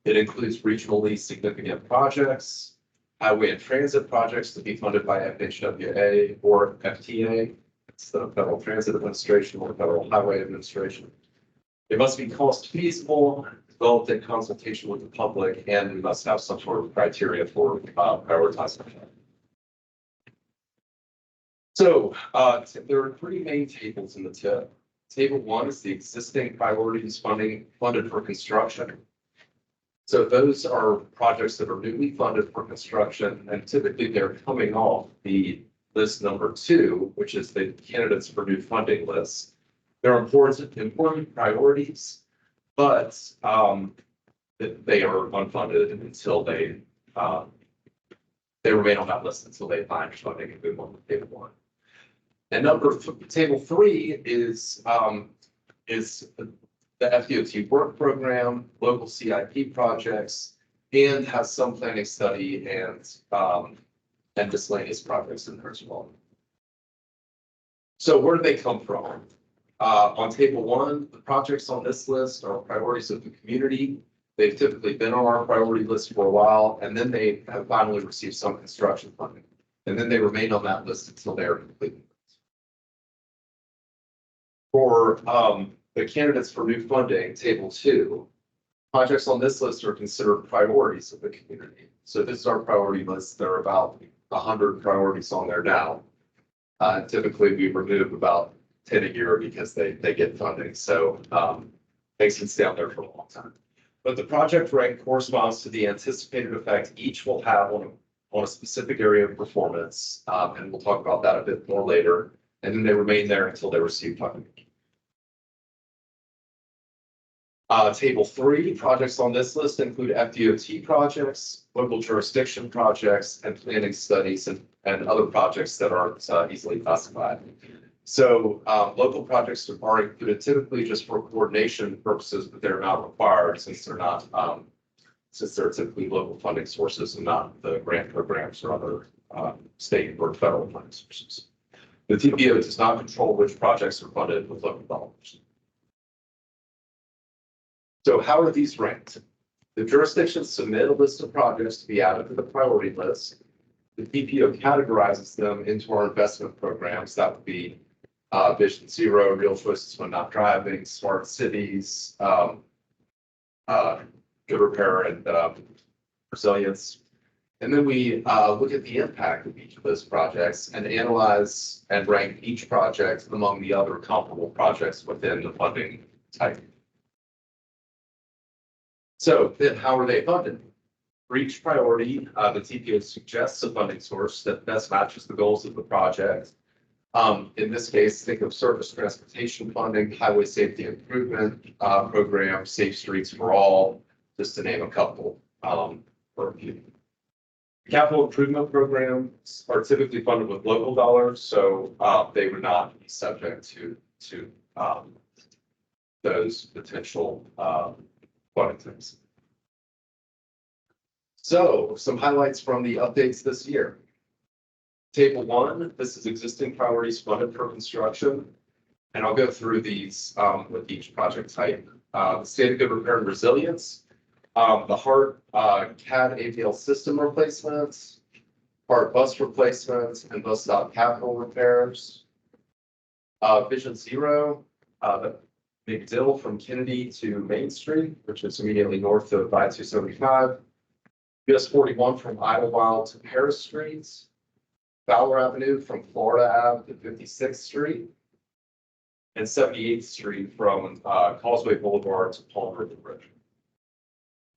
It includes regionally significant projects, highway and transit projects to be funded by FHWA or FTA. It's the Federal Transit Administration or Federal Highway Administration. It must be cost feasible, developed in consultation with the public, and we must have some sort of criteria for prioritizing. So there are 3 main tables in the tip. Table 1 is the existing priorities funded for construction. So those are projects that are newly funded for construction, and typically they're coming off the list number 2, which is the candidates for new funding list. They're important priorities, but they are unfunded until they remain on that list until they find funding and move on to table 1. And table 3 is the FDOT work program, local CIP projects, and has some planning study and miscellaneous projects in there as well. So where do they come from? On table 1, the projects on this list are priorities of the community. They've typically been on our priority list for a while, and then they have finally received some construction funding. And then they remain on that list until they are completed. For the candidates for new funding, table 2, projects on this list are considered priorities of the community. So this is our priority list. There are about 100 priorities on there now. Typically, we remove about 10 a year because they get funding. So things can stay on there for a long time. But the project rank corresponds to the anticipated effect each will have on a specific area of performance. And we'll talk about that a bit more later. And then they remain there until they receive funding. Table 3, projects on this list include FDOT projects, local jurisdiction projects, and planning studies and other projects that aren't easily classified. So local projects are included typically just for coordination purposes, but they're not required since they're not since they're typically local funding sources and not the grant programs or other state or federal funding sources. The TPO does not control which projects are funded with local dollars. So how are these ranked? The jurisdictions submit a list of projects to be added to the priority list. The TPO categorizes them into our investment programs. That would be Vision Zero, Real Choices When Not Driving, Smart Cities, Good Repair and Resilience. And then we look at the impact of each of those projects and analyze and rank each project among the other comparable projects within the funding type. So then how are they funded? For each priority, the TPO suggests a funding source that best matches the goals of the project. In this case, think of surface transportation funding, highway safety improvement program, Safe Streets for All, just to name a couple for a few. Capital improvement programs are typically funded with local dollars, so they would not be subject to those potential funding types. So some highlights from the updates this year. Table 1, this is existing priorities funded for construction. And I'll go through these with each project type. The State of Good Repair and Resilience, the HART CAD APL system replacements, HART bus replacements, and bus stop capital repairs. Vision Zero, the Big Dill from Kennedy to Main Street, which is immediately north of I-275. US 41 from Idlewild to Paris Streets. Fowler Avenue from Florida Ave to 56th Street. And 78th Street from Causeway Boulevard to Palm River Bridge.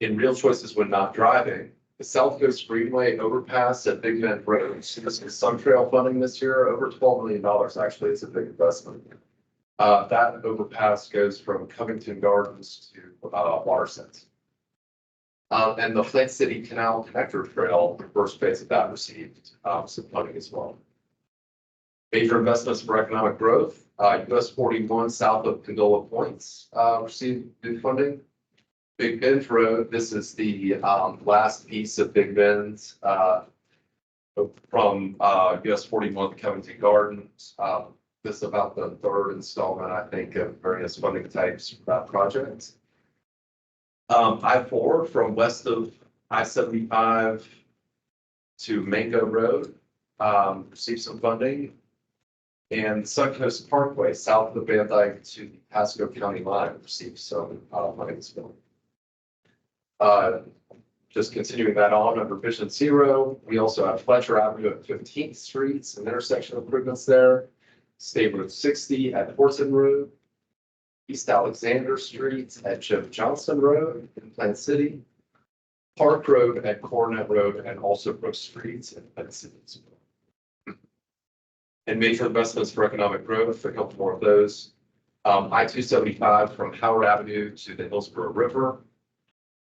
In Real Choices When Not Driving, the South Coast Greenway overpass at Big Bend Road. This is Sun Trail funding this year, over $12 million. Actually, it's a big investment. That overpass goes from Covington Gardens to Watersett. And the Flint City Canal Connector Trail, the first phase of that received some funding as well. Major investments for economic growth, US 41 south of Condola Points received new funding. Big Bend Road, this is the last piece of Big Bend from US 41 to Covington Gardens. This is about the third installment, I think, of various funding types for that project. I-4 from west of I-75 to Mango Road received some funding. And Suncoast Parkway, south of Van Dyke to the Pasco County line, received some funding as well. Just continuing that on under Vision Zero, we also have Fletcher Avenue at 15th Street, some intersection improvements there. State Road 60 at Horton Road. East Alexander Street at Jim Johnson Road in Plant City. Park Road at Coronet Road and also Brook Street in Plant City as well. And major investments for economic growth, a couple more of those. I-275 from Howard Avenue to the Hillsborough River.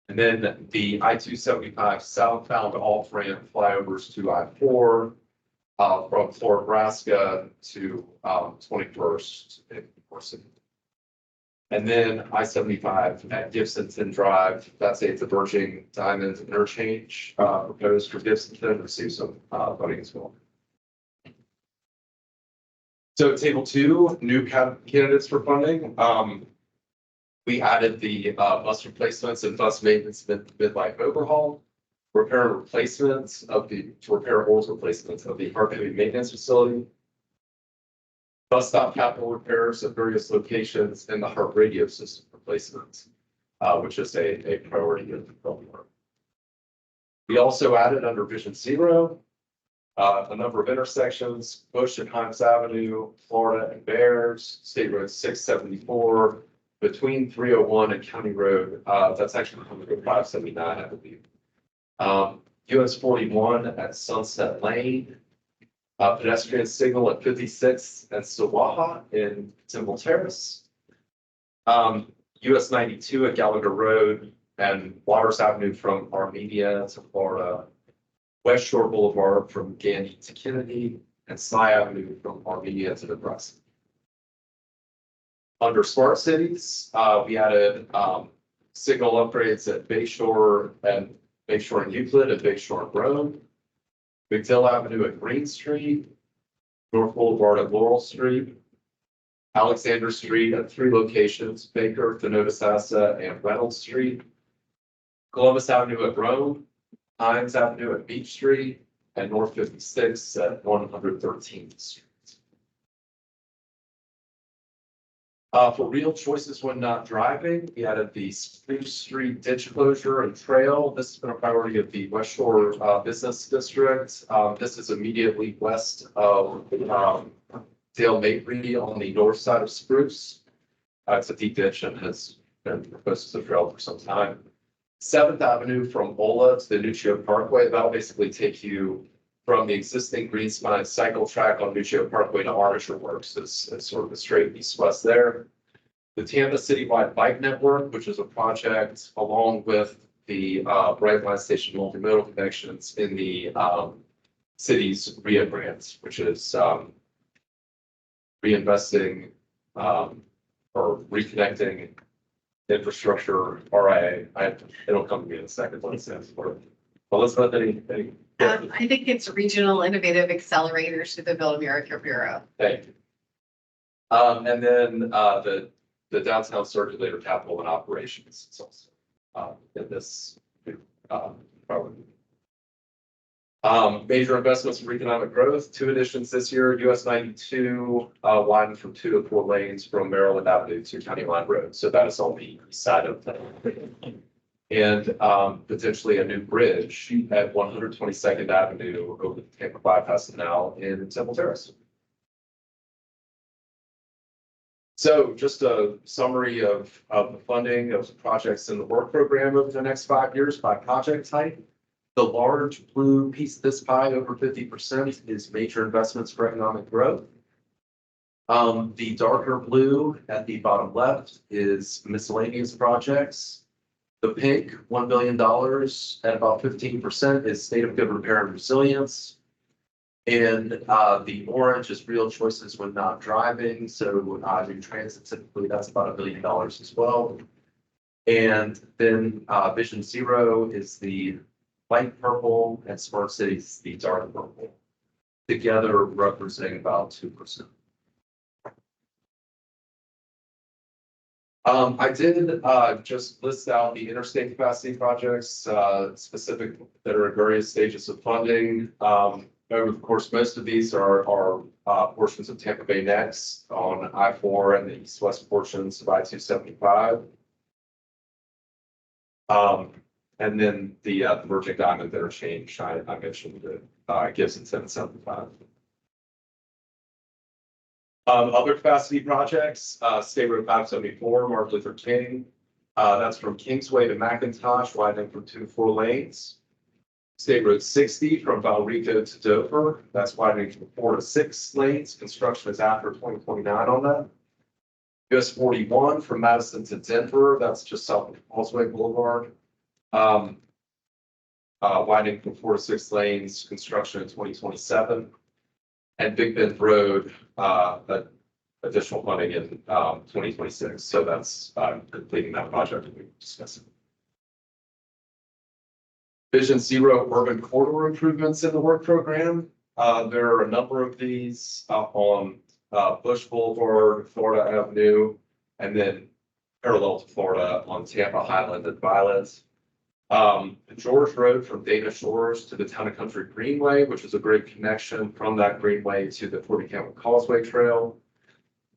And then the I-275 southbound off-ramp flyovers to I-4 from Florida, Nebraska to 21st in City. And then I-75 at Gibsonton Drive, that's a diverging diamond interchange proposed for Gibsonton, received some funding as well. So table 2, new candidates for funding. We added the bus replacements and bus maintenance mid-life overhaul, repair and replacements of the repair holes replacements of the Hart Heavy Maintenance Facility, bus stop capital repairs at various locations, and the Hart radio system replacements, which is a priority of the program. We also added under Vision Zero a number of intersections: Bush and Himes Avenue, Florida and Bears, State Road 674. Between 301 and County Road, that's actually 579, I believe. US 41 at Sunset Lane, pedestrian signal at 56 and Sawaha in Temple Terrace. US 92 at Gallagher Road and Waters Avenue from Armenia to Florida. West Shore Boulevard from Gandy to Kennedy, and Sly Avenue from Armenia to Nebraska. Under Smart Cities, we added signal upgrades at Bayshore and Euclid and Bayshore and Rome, Big Dill Avenue at Green Street, North Boulevard at Laurel Street, Alexander Street at 3 locations, Baker, Notasassa, and Reynolds Street, Columbus Avenue at Rome, Hines Avenue at Beach Street, and North 56 at 113th Street. For real choices when not driving, we added the Spruce Street ditch closure and trail. This has been a priority of the West Shore Business District. This is immediately west of Dale Mabry on the north side of Spruce. It's a deep ditch and has been proposed as a trail for some time. 7th Avenue from Ola to the Nuccio Parkway. That'll basically take you from the existing green spine cycle track on Nuccio Parkway to Armature Works. It's sort of a straight east-west there. The Tampa Citywide Bike Network, which is a project along with the Bright Line Station multimodal connections in the city's RIA grants, which is reinvesting or reconnecting infrastructure, RIA. It'll come to me in a second. What it stands for. Elizabeth, anything? I think it's Regional Innovative Accelerators to the Build America Bureau. Thank you. And then the downtown circulator capital and operations. It's also in this program. Major investments for economic growth, 2 additions this year, US 92 widened from 2 to 4 lanes from Maryland Avenue to County Line Road. So that is on the east side of the and potentially a new bridge at 122nd Avenue over the Tampa bypass now in Temple Terrace. So just a summary of the funding of the projects in the work program over the next 5 years by project type. The large blue piece of this pie, over 50%, is major investments for economic growth. The darker blue at the bottom left is miscellaneous projects. The pink, $1 billion at about 15% is state of good repair and resilience. And the orange is real choices when not driving. So new transit, typically that's about $1 billion as well. And then Vision Zero is the light purple and Smart Cities, the dark purple, together representing about 2%. I did just list out the interstate capacity projects specific that are at various stages of funding. Over the course, most of these are portions of Tampa Bay Next on I-4 and the east-west portions of I-275. And then the Virgin Diamond interchange, I mentioned that Gibson 775. Other capacity projects, State Road 574, Martin Luther King. That's from Kingsway to McIntosh, widening from 2 to 4 lanes. State Road 60 from Valrico to Dover. That's widening from 4 to 6 lanes. Construction is after 2029 on that. US 41 from Madison to Denver. That's just south of Causeway Boulevard. Widening from 4 to 6 lanes. Construction in 2027. And Big Bend Road, additional funding in 2026. So that's completing that project that we were discussing. Vision Zero urban corridor improvements in the work program. There are a number of these on Bush Boulevard, Florida Avenue, and then parallel to Florida on Tampa, Highland, and Violet. George Road from Dana Shores to the Town and Country Greenway, which is a great connection from that greenway to the 40 Campbell Causeway Trail.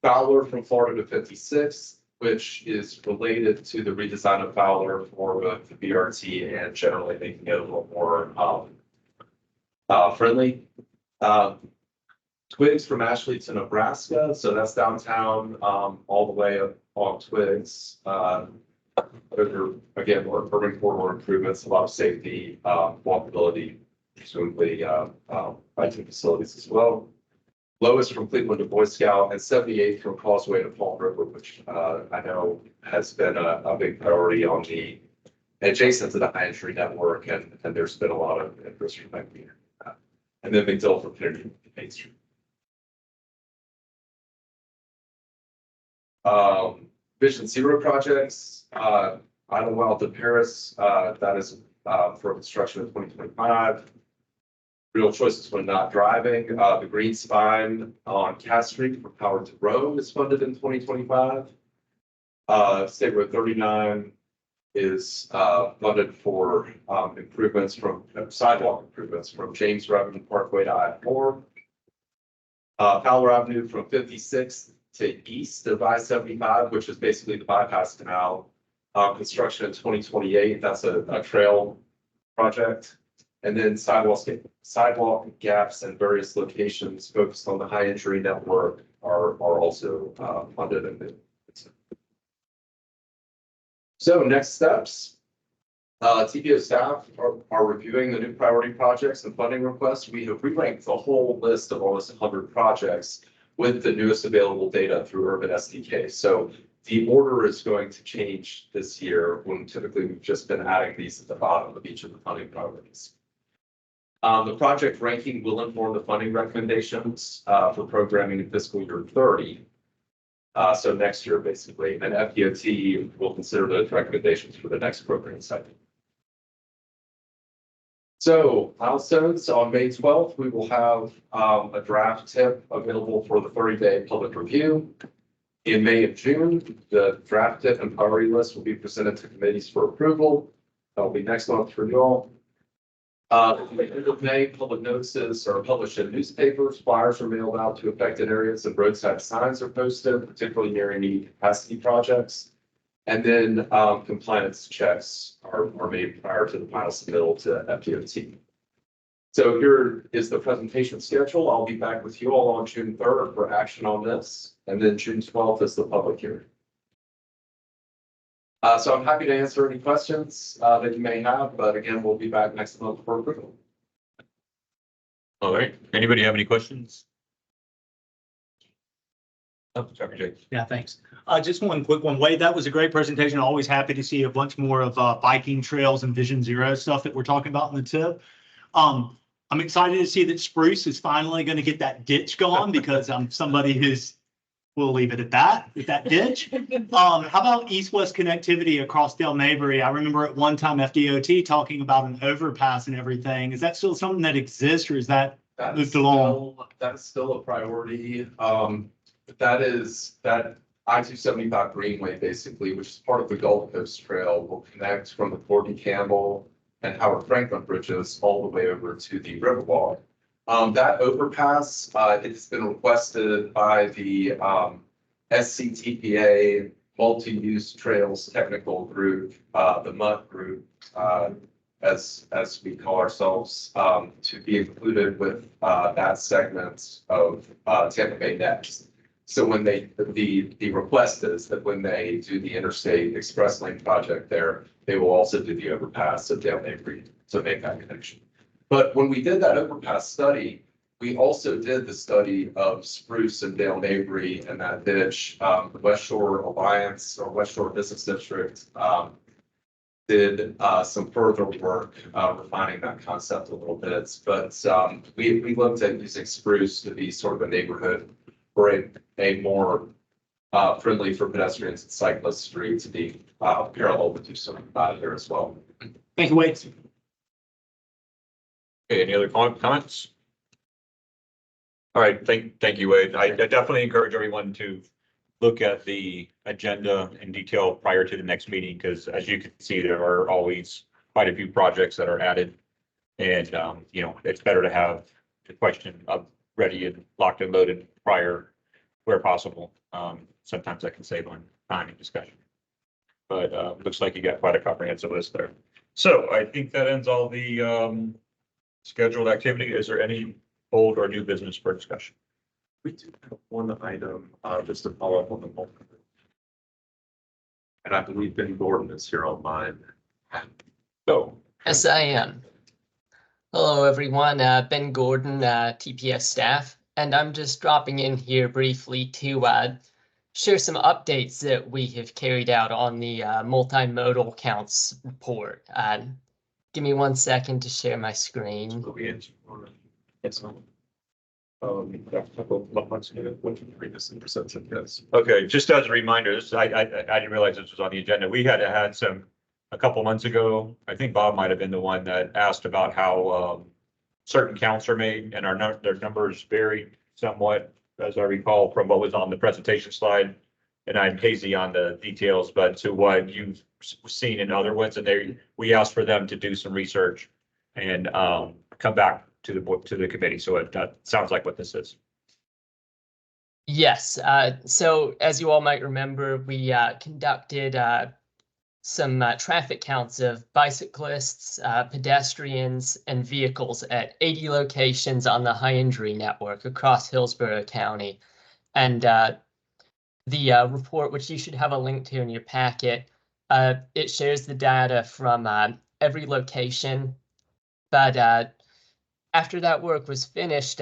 Fowler from Florida to 56, which is related to the redesign of Fowler for the BRT and generally making it a little more friendly. Twigs from Ashley to Nebraska, so that's downtown all the way up on Twigs. Again, urban corridor improvements, a lot of safety, walkability, presumably IT facilities as well. Lowest from Cleveland to Boy Scout, and 78 from Causeway to Fall River, which I know has been a big priority on the adjacent to the high entry network, and there's been a lot of interest from that community. And then McDill from Kennedy to Main Street. Vision Zero projects, Idlewild to Paris, that is for construction in 2025. Real choices when not driving. The green spine on Cass Street from Howard to Rome is funded in 2025. State Road 39 is funded for improvements from sidewalk improvements from James Revenue Parkway to I-4. Fowler Avenue from 56 to east of I-75, which is basically the bypass canal. Construction in 2028, that's a trail project. And then sidewalk gaps in various locations focused on the high injury network are also funded. So next steps. TPO staff are reviewing the new priority projects and funding requests. We have re-ranked the whole list of almost 100 projects with the newest available data through Urban SDK. So the order is going to change this year when typically we've just been adding these at the bottom of each of the funding priorities. The project ranking will inform the funding recommendations for programming in fiscal year 30. So next year, basically, and FDOT will consider those recommendations for the next program cycle. So milestones on May 12th, we will have a draft tip available for the 30-day public review. In May and June, the draft tip and priority list will be presented to committees for approval. That will be next month for you all. At the end of May, public notices are published in newspapers, flyers are mailed out to affected areas, and roadside signs are posted, particularly near any capacity projects. And then compliance checks are made prior to the final submittal to FDOT. So here is the presentation schedule. I'll be back with you all on June 3rd for action on this, and then June 12th is the public hearing. So I'm happy to answer any questions that you may have, but again, we'll be back next month for approval. All right. Anybody have any questions? Oh, sorry, Jake. Yeah, thanks. Just one quick one. Wade, that was a great presentation. Always happy to see a bunch more of biking trails and Vision Zero stuff that we're talking about in the tip. I'm excited to see that Spruce is finally going to get that ditch gone because I'm somebody who's, we'll leave it at that, with that ditch. How about east-west connectivity across Dale Mabry? I remember at one time FDOT talking about an overpass and everything. Is that still something that exists, or is that moved along? That is still a priority. That I-275 Greenway, basically, which is part of the Gulf Coast Trail, will connect from the Courtney Campbell and Howard Franklin bridges all the way over to the Riverwalk. That overpass, it's been requested by the SCTPA Multi-Use Trails Technical Group, the MUT group, as we call ourselves, to be included with that segment of Tampa Bay Next. So when the request is that when they do the Interstate Express Lane project there, they will also do the overpass at Dale Mabry to make that connection. But when we did that overpass study, we also did the study of Spruce and Dale Mabry and that ditch. The West Shore Alliance or West Shore Business District did some further work refining that concept a little bit. But we looked at using Spruce to be sort of a neighborhood or a more friendly for pedestrians and cyclists street to be parallel with some about here as well. Thank you, Wade. Okay, any other comments? All right, thank you, Wade. I definitely encourage everyone to look at the agenda in detail prior to the next meeting, because as you can see, there are always quite a few projects that are added. And, you know, it's better to have the question up ready and locked and loaded prior where possible. Sometimes that can save on time and discussion. But looks like you got quite a comprehensive list there. So I think that ends all the scheduled activity. Is there any old or new business for discussion? We do have one item, just to follow up on the multi. And I believe Ben Gordon is here online. So. Yes, I am. Hello, everyone. Ben Gordon, TPS staff, and I'm just dropping in here briefly to share some updates that we have carried out on the multimodal counts report. Give me 1 second to share my screen. Okay, just as a reminder, this I didn't realize this was on the agenda. We had a couple months ago. I think Bob might have been the one that asked about how certain counts are made, and their numbers vary somewhat, as I recall, from what was on the presentation slide. And I'm hazy on the details, but to what you've seen in other ones, and we asked for them to do some research and come back to the committee. So it sounds like what this is. Yes, so as you all might remember, we conducted some traffic counts of bicyclists, pedestrians, and vehicles at 80 locations on the high injury network across Hillsborough County. And the report, which you should have a link to in your packet, it shares the data from every location. But after that work was finished,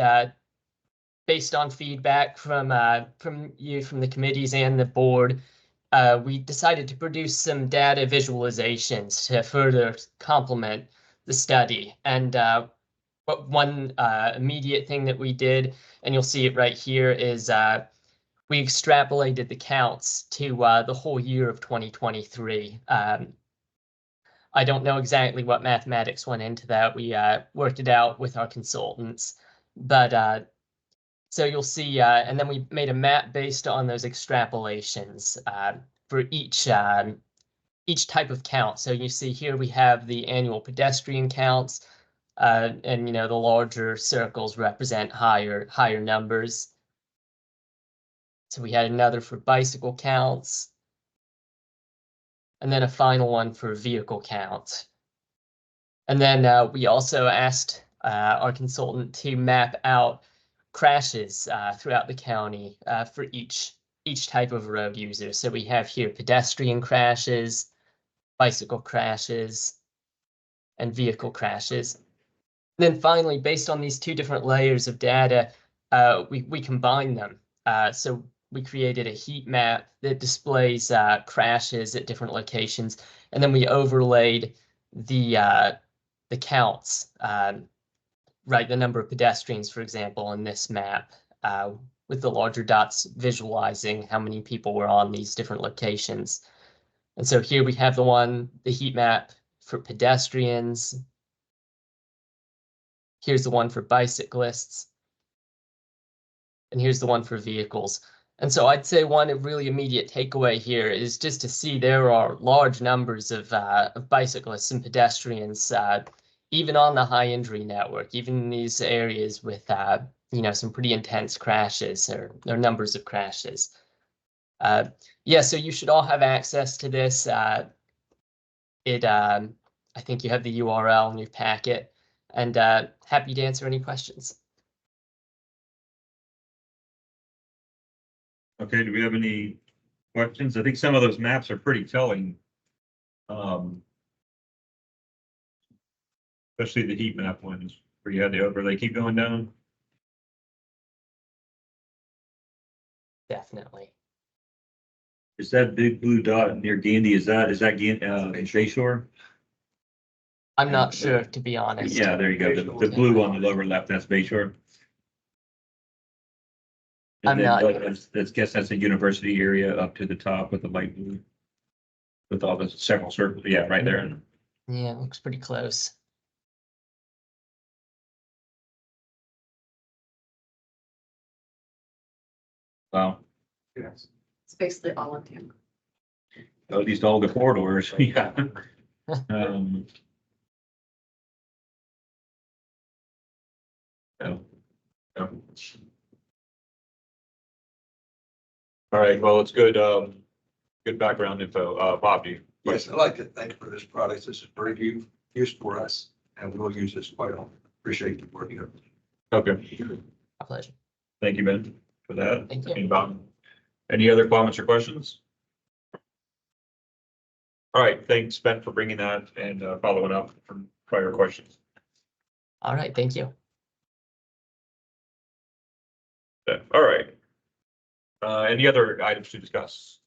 based on feedback from you, from the committees and the board, we decided to produce some data visualizations to further complement the study. And what one immediate thing that we did, and you'll see it right here, is we extrapolated the counts to the whole year of 2023. I don't know exactly what mathematics went into that. We worked it out with our consultants, but so you'll see, and then we made a map based on those extrapolations for each type of count. So you see here we have the annual pedestrian counts, and the larger circles represent higher numbers. So we had another for bicycle counts, and then a final one for vehicle count. And then we also asked our consultant to map out crashes throughout the county for each type of road user. So we have here pedestrian crashes, bicycle crashes, and vehicle crashes. And then finally, based on these two different layers of data, we combined them. So we created a heat map that displays crashes at different locations, and then we overlaid the counts, right, the number of pedestrians, for example, in this map, with the larger dots visualizing how many people were on these different locations. And so here we have the heat map for pedestrians. Here's the one for bicyclists. And here's the one for vehicles. And so I'd say one really immediate takeaway here is just to see there are large numbers of bicyclists and pedestrians, even on the high injury network, even in these areas with some pretty intense crashes or numbers of crashes. Yeah, so you should all have access to this. I think you have the URL in your packet, and happy to answer any questions. Okay, do we have any questions? I think some of those maps are pretty telling. Especially the heat map ones where you had the overlay. Keep going down. Definitely. Is that big blue dot near Gandy? Is that Bay Shore? I'm not sure, to be honest. Yeah, there you go. The blue on the lower left, that's Bay Shore. And let's guess that's a university area up to the top with the light blue. With all the several circles. Yeah, right there. Yeah, it looks pretty close. Wow. It's basically all of them. At least all the corridors. Yeah. No. All right, well, it's good, good background info. Bob, you? Yes, I'd like to thank you for this product. This is very useful for us, and we'll use this quite often. Appreciate you working on it. Okay. My pleasure. Thank you, Ben, for that. Thank you. And Bob, any other comments or questions? All right, thanks, Ben, for bringing that and following up from prior questions. All right, thank you. Yeah, all right. Any other items to discuss?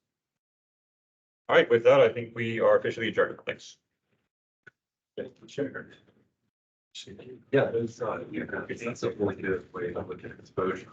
All right, with that, I think we are officially adjourned. Thanks. Sure. Yeah, it's not a really good way to look at exposure.